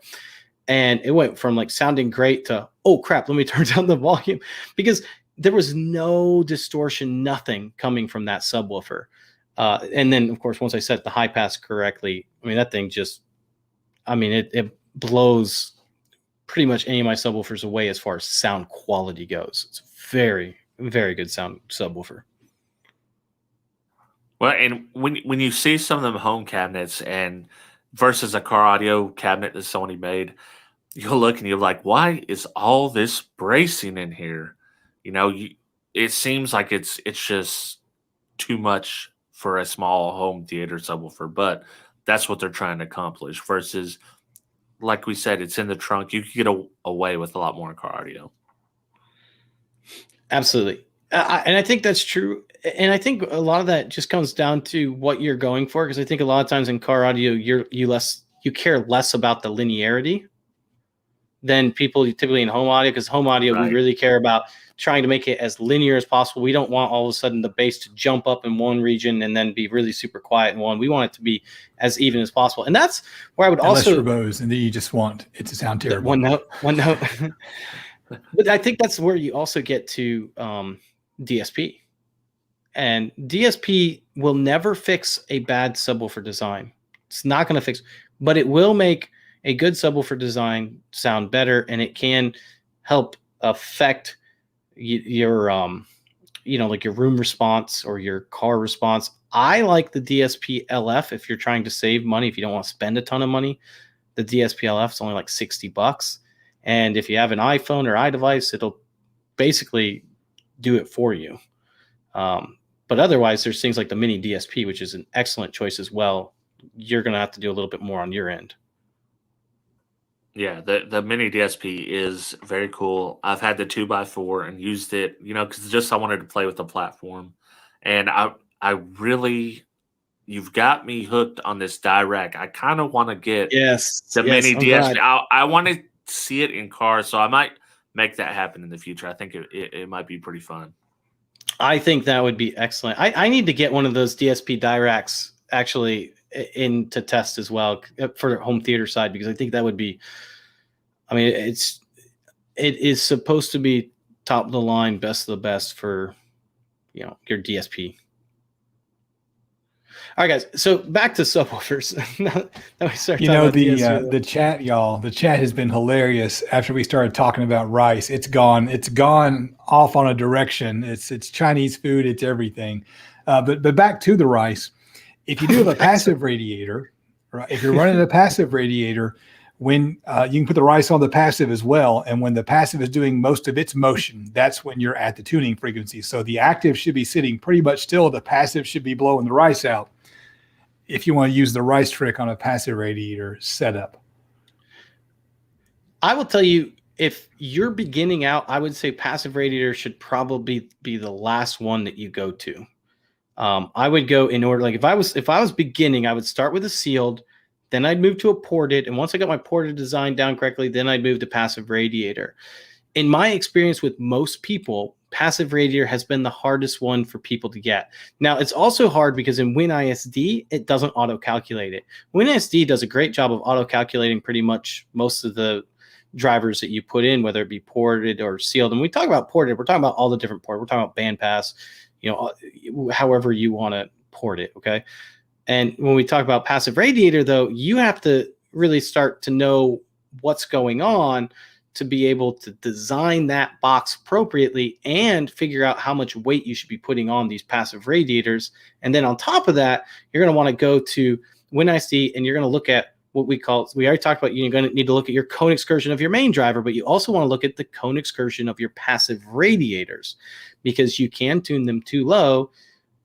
And it went from like sounding great to, oh crap, let me turn down the volume, because there was no distortion, nothing coming from that subwoofer. And then of course, once I set the high pass correctly, I mean, that thing just, I mean, it blows pretty much any of my subwoofers away as far as sound quality goes. It's very, very good sound subwoofer. Well, and when you see some of them home cabinets and versus a car audio cabinet that Sony made, you'll look and you're like, why is all this bracing in here? You know, it seems like it's just too much for a small home theater subwoofer, but that's what they're trying to accomplish. Versus, like we said, it's in the trunk. You can get away with a lot more in car audio. Absolutely. And I think that's true. And I think a lot of that just comes down to what you're going for. Because I think a lot of times in car audio, you care less about the linearity than people typically in home audio. Because home audio, Right. We really care about trying to make it as linear as possible. We don't want all of a sudden the bass to jump up in one region and then be really super quiet in one. We want it to be as even as possible. And that's where I would Unless also verbose, and then you just want it to sound terrible. one note. But I think that's where you also get to DSP. And DSP will never fix a bad subwoofer design. It's not going to fix, but it will make a good subwoofer design sound better, and it can help affect your like your room response or your car response. I like the DSP LF if you're trying to save money, if you don't want to spend a ton of money. The DSP LF is only like $60. And if you have an iPhone or iDevice, it'll basically do it for you. But otherwise, there's things like the mini DSP, which is an excellent choice as well. You're going to have to do a little bit more on your end. Yeah, the mini DSP is very cool. I've had the 2x4 and used it, you know, because just I wanted to play with the platform. And I really, you've got me hooked on this Dirac. I kind of want to get the mini DSP. I want to see it in cars, so I might make that happen in the future. I think it might be pretty fun. I think that would be excellent. I need to get one of those DSP Diracs actually in to test as well for the home theater side, because I think that would be, I mean, it is supposed to be top of the line, best of the best for, you know, your DSP. All right, guys. So back to subwoofers. The chat, y'all. The chat has been hilarious after we started talking about rice. It's gone off on a direction. It's Chinese food. It's everything. But back to the rice. If you do have a passive radiator, right? If you're running a passive radiator, when you can put the rice on the passive as well, and when the passive is doing most of its motion, that's when you're at the tuning frequency. So the active should be sitting pretty much still. The passive should be blowing the rice out, if you want to use the rice trick on a passive radiator setup. I will tell you, if you're beginning out, I would say passive radiator should probably be the last one that you go to. I would go in order. Like if I was beginning, I would start with a sealed, then I'd move to a ported, and once I got my ported design down correctly, then I'd move to passive radiator. In my experience with most people, passive radiator has been the hardest one for people to get. Now, it's also hard because in WinISD, it doesn't auto-calculate it. WinISD does a great job of auto-calculating pretty much most of the drivers that you put in, whether it be ported or sealed. And we talk about ported, we're talking about all the different ports. We're talking about bandpass, however you want to port it, okay? And when we talk about passive radiator, though, you have to really start to know what's going on to be able to design that box appropriately and figure out how much weight you should be putting on these passive radiators. And then on top of that, you're going to want to go to WinISD and you're going to look at what we already talked about, you're going to need to look at your cone excursion of your main driver, but you also want to look at the cone excursion of your passive radiators because you can tune them too low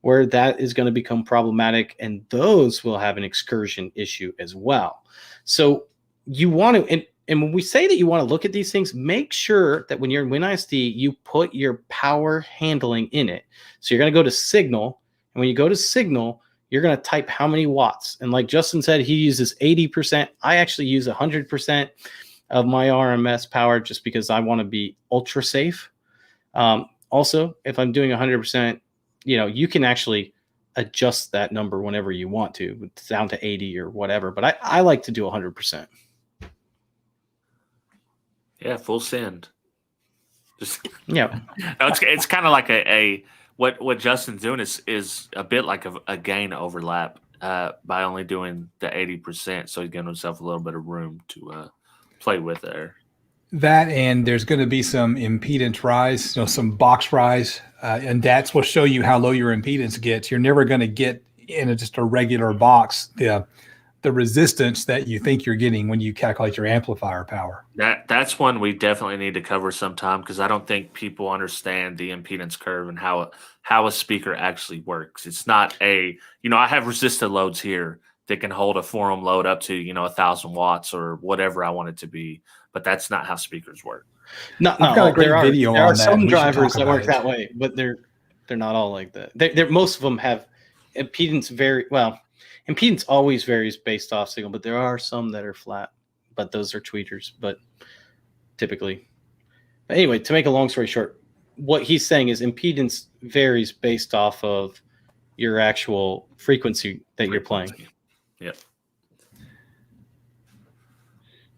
where that is going to become problematic, and those will have an excursion issue as well. So you want to, and when we say that you want to look at these things, make sure that when you're in WinISD, you put your power handling in it. So you're going to go to signal, and when you go to signal, you're going to type how many watts. And like Justin said, he uses 80%. I actually use 100% of my RMS power just because I want to be ultra safe. Also, if I'm doing 100%, you can actually adjust that number whenever you want to, down to 80 or whatever. But I like to do 100%. Yeah, full send. Just yeah. It's kind of like what Justin's doing is a bit like a gain overlap by only doing the 80%, so he's giving himself a little bit of room to play with there. That, and there's going to be some impedance rise, some box rise, and that's will show you how low your impedance gets. You're never going to get in just a regular box the resistance that you think you're getting when you calculate your amplifier power. That's one we definitely need to cover sometime because I don't think people understand the impedance curve and how a speaker actually works. It's not I have resisted loads here that can hold a 4-ohm load up to 1,000 watts or whatever I want it to be, but that's not how speakers work. No, I've got a great video on that. There are some drivers that work that way, but they're not all like that. Most of them have impedance impedance always varies based off signal, but there are some that are flat, but those are tweeters, but typically. But anyway, to make a long story short, what he's saying is impedance varies based off of your actual frequency that you're playing. Yep.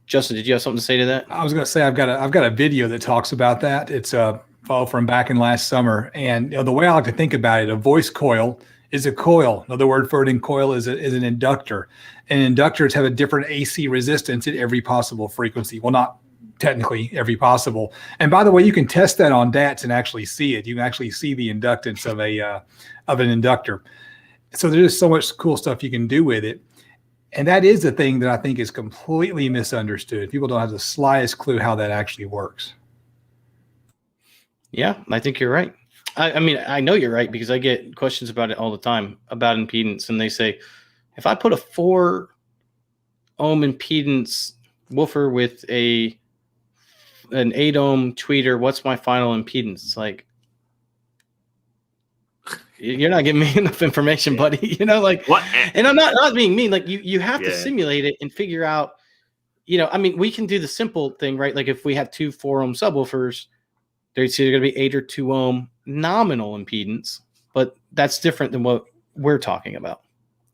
Justin, did you have something to say to that? I was going to say I've got a video that talks about that. It's from back in last summer, and the way I like to think about it, a voice coil is a coil. Another word for it in coil is an inductor. And inductors have a different AC resistance at every possible frequency. Well, not technically every possible. And by the way, you can test that on DATs and actually see it. You can actually see the inductance of an inductor. So there's just so much cool stuff you can do with it. And that is the thing that I think is completely misunderstood. People don't have the slightest clue how that actually works. Yeah, I think you're right. I mean, I know you're right because I get questions about it all the time about impedance. And they say, if I put a 4-ohm impedance woofer with an 8-ohm tweeter, what's my final impedance? It's like, you're not giving me enough information, buddy. What? And I'm not being mean. Like you have to simulate it and figure out, I mean, we can do the simple thing, right? Like if we have 2 4-ohm subwoofers, there's either going to be 8 or 2-ohm nominal impedance, but that's different than what we're talking about.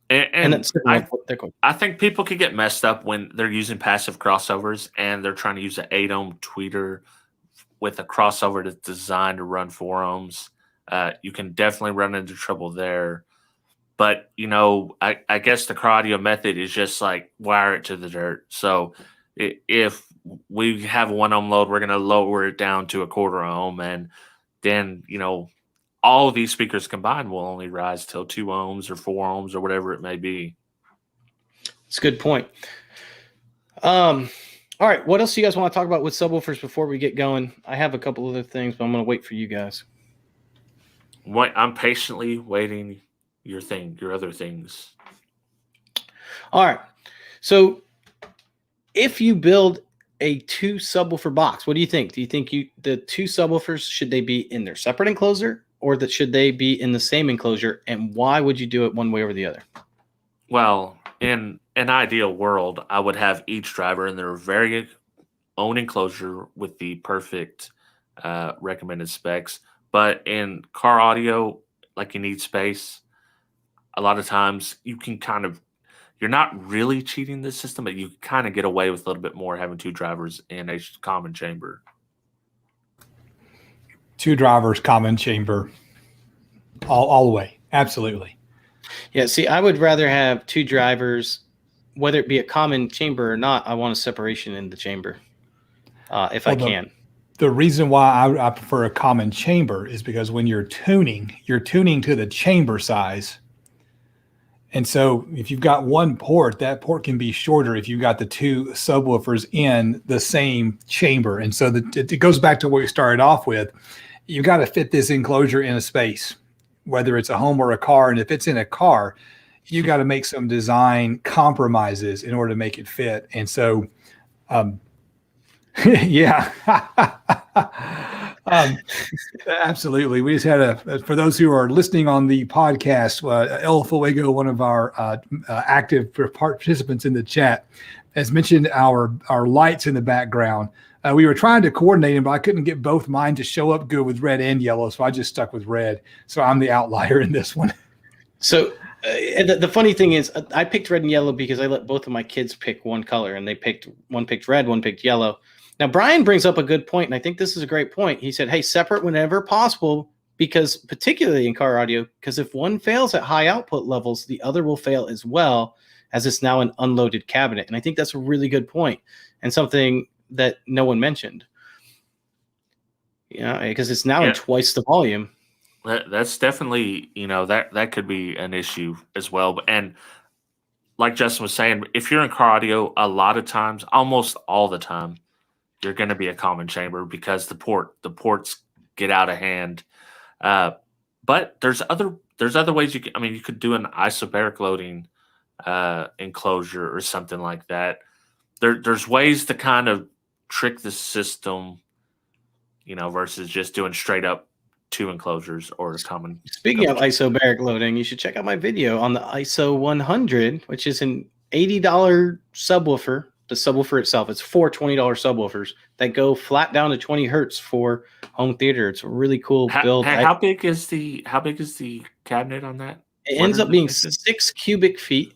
And I think people can get messed up when they're using passive crossovers and they're trying to use an 8-ohm tweeter with a crossover that's designed to run 4 ohms. You can definitely run into trouble there. But, I guess the car audio method is just like wire it to the dirt. So if we have a 1-ohm load, we're going to lower it down to a 1/4 ohm. And then, all of these speakers combined will only rise till 2 ohms or 4 ohms or whatever it may be. It's a good point. All right. What else do you guys want to talk about with subwoofers before we get going? I have a couple other things, but I'm going to wait for you guys. I'm patiently waiting your other things. All right. So if you build a 2 subwoofer box, what do you think? Do you think the 2 subwoofers, should they be in their separate enclosure or should they be in the same enclosure? And why would you do it one way or the other? Well, in an ideal world, I would have each driver in their very own enclosure with the perfect recommended specs. But in car audio, like you need space. A lot of times you can you're not really cheating the system, but you kind of get away with a little bit more having two drivers in a common chamber. Two drivers, common chamber, all the way. Absolutely. Yeah. See, I would rather have two drivers, whether it be a common chamber or not. I want a separation in the chamber, if I can. The reason why I prefer a common chamber is because when you're tuning to the chamber size. And so if you've got one port, that port can be shorter if you've got the two subwoofers in the same chamber. And so it goes back to what we started off with. You've got to fit this enclosure in a space, whether it's a home or a car. And if it's in a car, you got to make some design compromises in order to make it fit. And so, yeah. Absolutely. We just had for those who are listening on the podcast, El Fuego, one of our active participants in the chat, has mentioned our lights in the background. We were trying to coordinate them, but I couldn't get both mine to show up good with red and yellow, so I just stuck with red. So I'm the outlier in this one. So the funny thing is, I picked red and yellow because I let both of my kids pick one color, and one picked red, one picked yellow. Now, Brian brings up a good point, and I think this is a great point. He said, hey, separate whenever possible, because particularly in car audio, because if one fails at high output levels, the other will fail as well, as it's now an unloaded cabinet. And I think that's a really good point and something that no one mentioned. Because it's now in twice the volume. That's definitely, that could be an issue as well. And like Justin was saying, if you're in car audio, a lot of times, almost all the time, you're going to be a common chamber because the ports get out of hand. But there's other ways you could do an isobaric loading enclosure or something like that. There's ways to kind of trick the system, versus just doing straight up two enclosures or a common. Speaking of isobaric loading, you should check out my video on the ISO 100, which is an $80 subwoofer. The subwoofer itself, it's four $20 subwoofers that go flat down to 20 hertz for home theater. It's a really cool build. How big is the cabinet on that? It ends up being 6 cubic feet.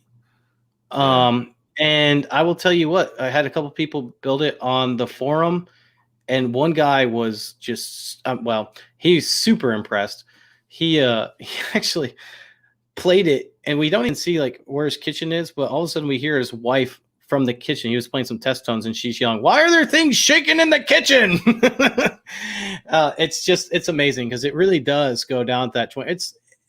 And I will tell you what, I had a couple people build it on the forum, and one guy was just he's super impressed. He actually played it, and we don't even see like where his kitchen is, but all of a sudden we hear his wife from the kitchen. He was playing some test tones, and she's yelling, "Why are there things shaking in the kitchen?" It's amazing because it really does go down to that 20.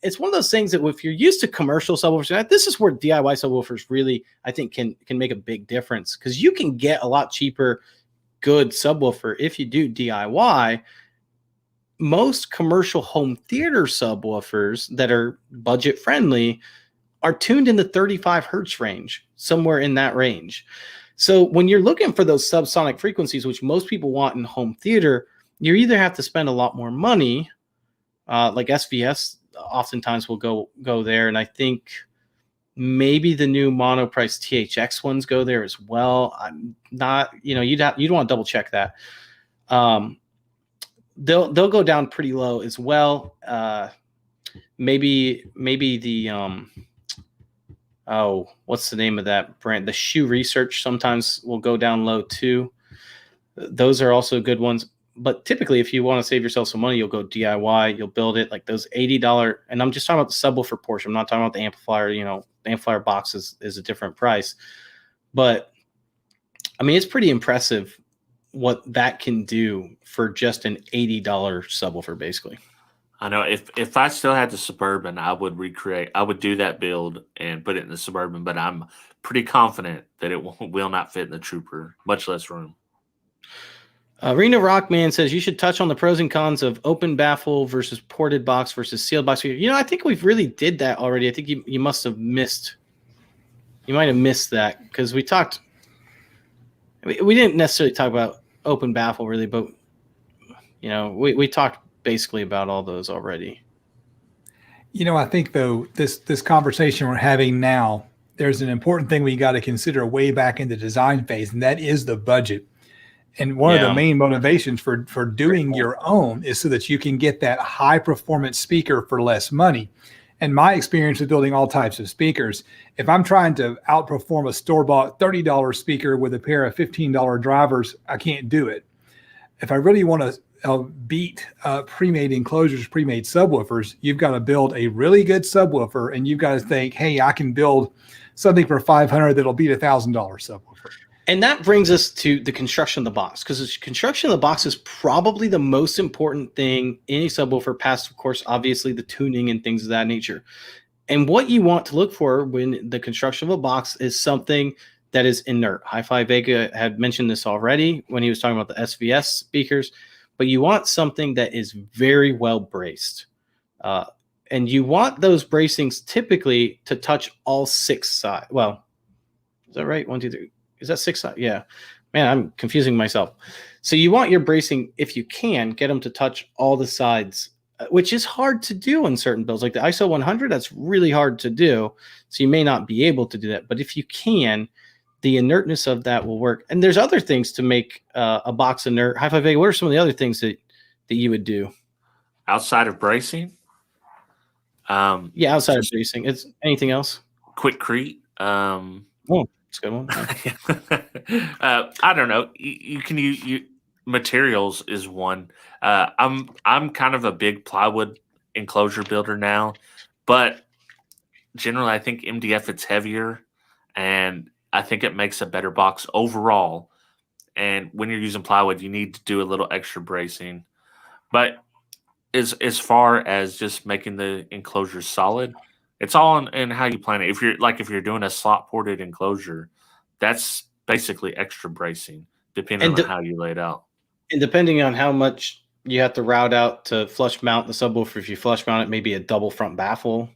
It's one of those things that if you're used to commercial subwoofers, this is where DIY subwoofers really, I think, can make a big difference, because you can get a lot cheaper, good subwoofer if you do DIY. Most commercial home theater subwoofers that are budget friendly are tuned in the 35 hertz range, somewhere in that range. So when you're looking for those subsonic frequencies, which most people want in home theater, you either have to spend a lot more money, like SVS oftentimes will go there. And I think maybe the new monoprice THX ones go there as well. I'm not, you'd want to double check that. They'll go down pretty low as well. Maybe the, what's the name of that brand? The Shoe Research sometimes will go down low too. Those are also good ones. But typically, if you want to save yourself some money, you'll go DIY. You'll build it like those $80. And I'm just talking about the subwoofer portion. I'm not talking about the amplifier. The amplifier box is a different price. But I mean, it's pretty impressive what that can do for just an $80 subwoofer, basically. I know if I still had the Suburban, I would do that build and put it in the Suburban, but I'm pretty confident that it will not fit in the Trooper, much less room. Reno Rockman says you should touch on the pros and cons of open baffle versus ported box versus sealed box. I think we've really did that already. I think you must have missed. You might have missed that because we talked. We didn't necessarily talk about open baffle really, but we talked basically about all those already. I think though this conversation we're having now, there's an important thing we got to consider way back in the design phase, and that is the budget. And one of the Yeah. main motivations for doing your own is so that you can get that high performance speaker for less money. And my experience with building all types of speakers, if I'm trying to outperform a store-bought $30 speaker with a pair of $15 drivers, I can't do it. If I really want to beat pre-made enclosures, pre-made subwoofers, you've got to build a really good subwoofer, and you've got to think, hey, I can build something for $500 that'll beat $1,000 subwoofer. And that brings us to the construction of the box, because the construction of the box is probably the most important thing in a subwoofer, past, of course, obviously the tuning and things of that nature. And what you want to look for when the construction of a box is something that is inert. HiFi Vega had mentioned this already when he was talking about the SVS speakers, but you want something that is very well braced. And you want those bracings typically to touch all 6 sides. Well, is that right? 1, 2, 3. Is that 6 sides? Yeah. Man, I'm confusing myself. So you want your bracing, if you can, get them to touch all the sides, which is hard to do in certain builds. Like the ISO 100, that's really hard to do. So you may not be able to do that. But if you can, the inertness of that will work. And there's other things to make a box inert. HiFi Vega, what are some of the other things that you would do? Outside of bracing? Yeah, outside of bracing. It's anything else? Quickcrete. Oh, that's a good one. I don't know. You can use materials is one. I'm kind of a big plywood enclosure builder now, but generally I think MDF it's heavier, and I think it makes a better box overall. And when you're using plywood, you need to do a little extra bracing. But as far as just making the enclosure solid, it's all in how you plan it. If you're doing a slot ported enclosure, that's basically extra bracing, depending on how you lay it out. And depending on how much you have to route out to flush mount the subwoofer, if you flush mount it, maybe a double front baffle,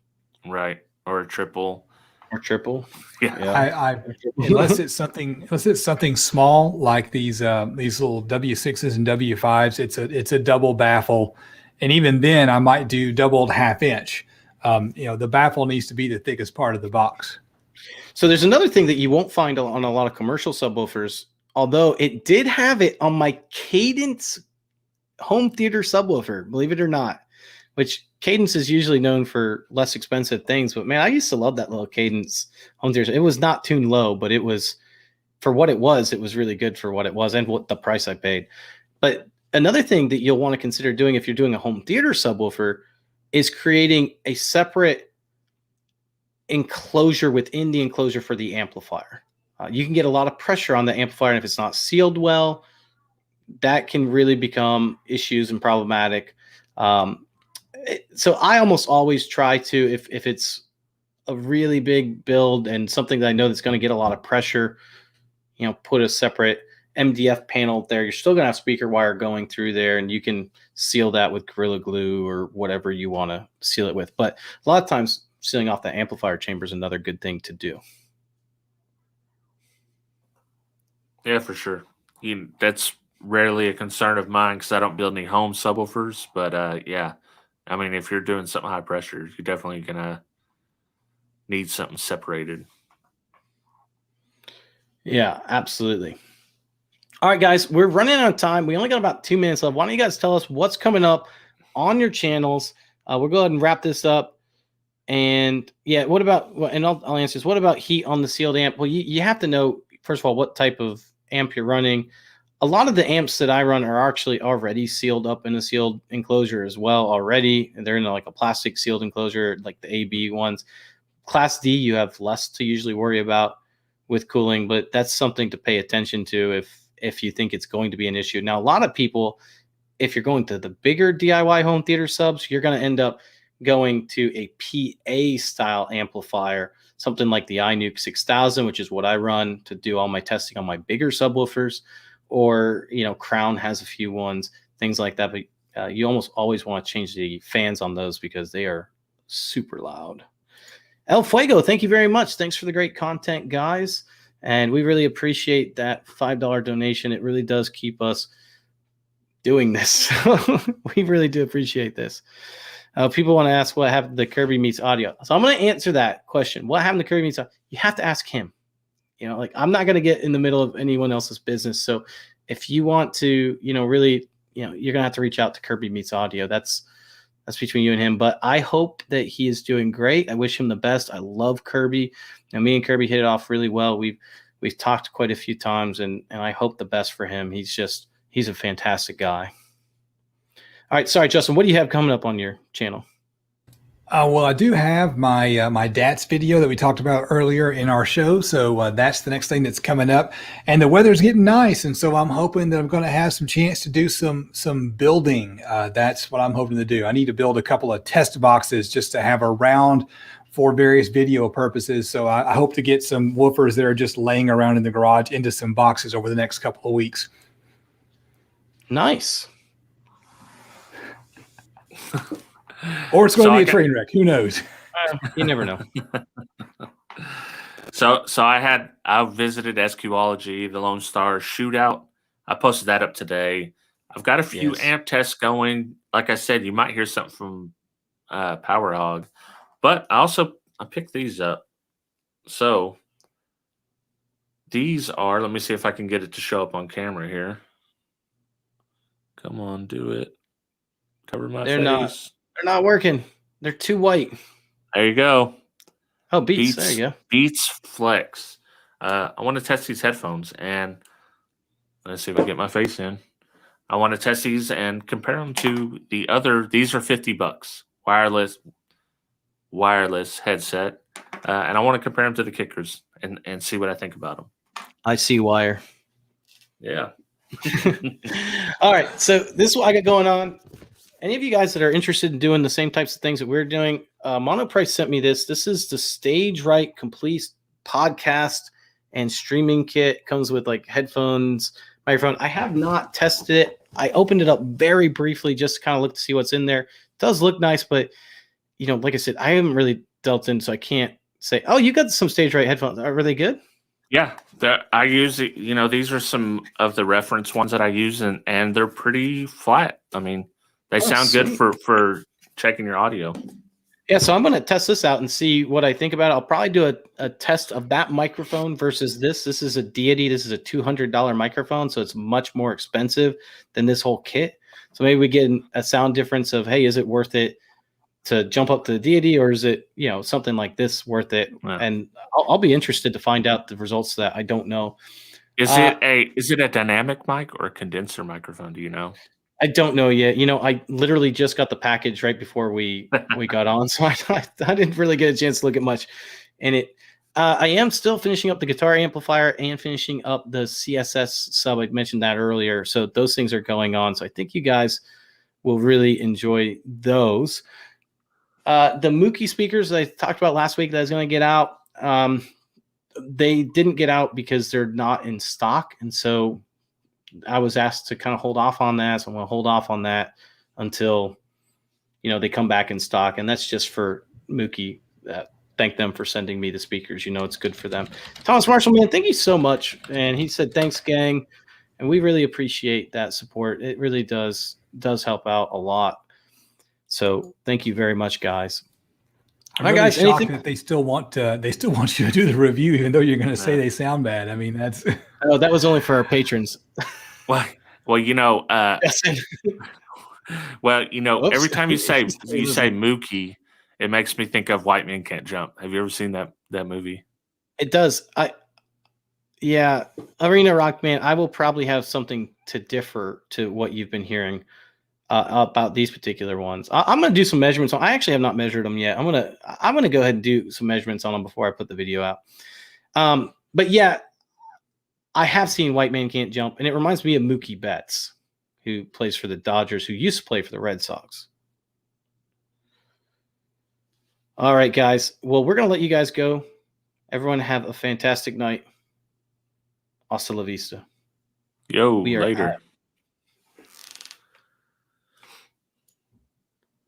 right, or a triple. Or triple. Yeah. Unless it's something small like these little W6s and W5s, it's a double baffle, and even then I might do doubled 1/2 inch. The baffle needs to be the thickest part of the box. So there's another thing that you won't find on a lot of commercial subwoofers, although it did have it on my Cadence home theater subwoofer, believe it or not, which Cadence is usually known for less expensive things. But man, I used to love that little Cadence home theater. It was not tuned low, but it was, for what it was really good for what it was and what the price I paid. But another thing that you'll want to consider doing if you're doing a home theater subwoofer is creating a separate enclosure within the enclosure for the amplifier. You can get a lot of pressure on the amplifier, and if it's not sealed well, that can really become issues and problematic. So I almost always try to, if it's a really big build and something that I know that's going to get a lot of pressure, put a separate MDF panel there. You're still going to have speaker wire going through there, and you can seal that with Gorilla Glue or whatever you want to seal it with. But a lot of times sealing off the amplifier chamber is another good thing to do. Yeah, for sure. That's rarely a concern of mine because I don't build any home subwoofers. But yeah, I mean, if you're doing something high pressure, you're definitely gonna need something separated. Yeah, absolutely. All right, guys, we're running out of time. We only got about 2 minutes left. Why don't you guys tell us what's coming up on your channels? We'll go ahead and wrap this up. And yeah, what about, and I'll answer this. What about heat on the sealed amp? Well, you have to know, first of all, what type of amp you're running. A lot of the amps that I run are actually already sealed up in a sealed enclosure as well already. And they're in like a plastic sealed enclosure, like the AB ones. Class D, you have less to usually worry about with cooling, but that's something to pay attention to if you think it's going to be an issue. Now, a lot of people, if you're going to the bigger DIY home theater subs, you're going to end up going to a PA style amplifier, something like the iNuke 6000, which is what I run to do all my testing on my bigger subwoofers, or, Crown has a few ones, things like that. But you almost always want to change the fans on those because they are super loud. El Fuego, thank you very much. Thanks for the great content, guys. And we really appreciate that $5 donation. It really does keep us doing this. We really do appreciate this. People want to ask what happened to Kirby Meets Audio. So I'm going to answer that question. What happened to Kirby Meets Audio? You have to ask him. I'm not going to get in the middle of anyone else's business. So if you want to, really, you're gonna have to reach out to Kirby Meets Audio. That's between you and him. But I hope that he is doing great. I wish him the best. I love Kirby. And me and Kirby hit it off really well. We've talked quite a few times, and I hope the best for him. He's a fantastic guy. All right, sorry, Justin, what do you have coming up on your channel? Well, I do have my my DATS video that we talked about earlier in our show. So that's the next thing that's coming up. And the weather's getting nice, and so I'm hoping that I'm going to have some chance to do some building. That's what I'm hoping to do. I need to build a couple of test boxes just to have around for various video purposes. So I hope to get some woofers that are just laying around in the garage into some boxes over the next couple of weeks. Nice. Or it's going to be a train wreck. Who knows? You never know. So I visited SQology, the Lone Star Shootout. I posted that up today. I've got a few amp tests going. Like I said, you might hear something from Power Hog, but I picked these up. So these are. Let me see if I can get it to show up on camera here. Come on, do it. Cover my face. They're not working. They're too white. There you go. Oh, Beats. There you go. Beats Flex. I want to test these headphones, and let's see if I get my face in. I want to test these and compare them to the other. These are $50 wireless headset, and I want to compare them to the kickers and see what I think about them. I see wire. Yeah. All right. So this is what I got going on. Any of you guys that are interested in doing the same types of things that we're doing, Monoprice sent me this. This is the Stage Right Complete podcast and streaming kit. Comes with like headphones, microphone. I have not tested it. I opened it up very briefly just to kind of look to see what's in there. It does look nice, but like I said, I haven't really delved in, so I can't say, oh, you got some Stage Right headphones. Are they good? Yeah, I use it. These are some of the reference ones that I use, and they're pretty flat. I mean, they sound good for checking your audio. Yeah, so I'm going to test this out and see what I think about it. I'll probably do a test of that microphone versus this. This is a Deity. This is a $200 microphone, so it's much more expensive than this whole kit. So maybe we get a sound difference of, hey, is it worth it to jump up to the Deity, or is it, something like this worth it? Yeah. And I'll be interested to find out the results of that. I don't know. Is it a dynamic mic or a condenser microphone? Do you know? I don't know yet. I literally just got the package right before we got on, so I didn't really get a chance to look at much in it. I am still finishing up the guitar amplifier and finishing up the CSS sub. I mentioned that earlier, so those things are going on. So I think you guys will really enjoy those. The Mookie speakers I talked about last week that I was going to get out, they didn't get out because they're not in stock, and so I was asked to kind of hold off on that. So I'm going to hold off on that until, they come back in stock. And that's just for Mookie. Thank them for sending me the speakers. It's good for them. Thomas Marshall, man, thank you so much. And he said, thanks, gang. And we really appreciate that support. It really does help out a lot. So thank you very much, guys. I'm really shocked that they still want you to do the review, even though you're going to say they sound bad. I mean, that's. Oh, that was only for our patrons. Well, every time you say Mookie, it makes me think of White Men Can't Jump. Have you ever seen that movie? It does. Arena Rock, man, I will probably have something to differ to what you've been hearing about these particular ones. I'm going to do some measurements on. I actually have not measured them yet. I'm going to go ahead and do some measurements on them before I put the video out. But yeah, I have seen White Man Can't Jump, and it reminds me of Mookie Betts, who plays for the Dodgers, who used to play for the Red Sox. All right, guys. Well, we're going to let you guys go. Everyone have a fantastic night. Hasta la vista. Yo, later.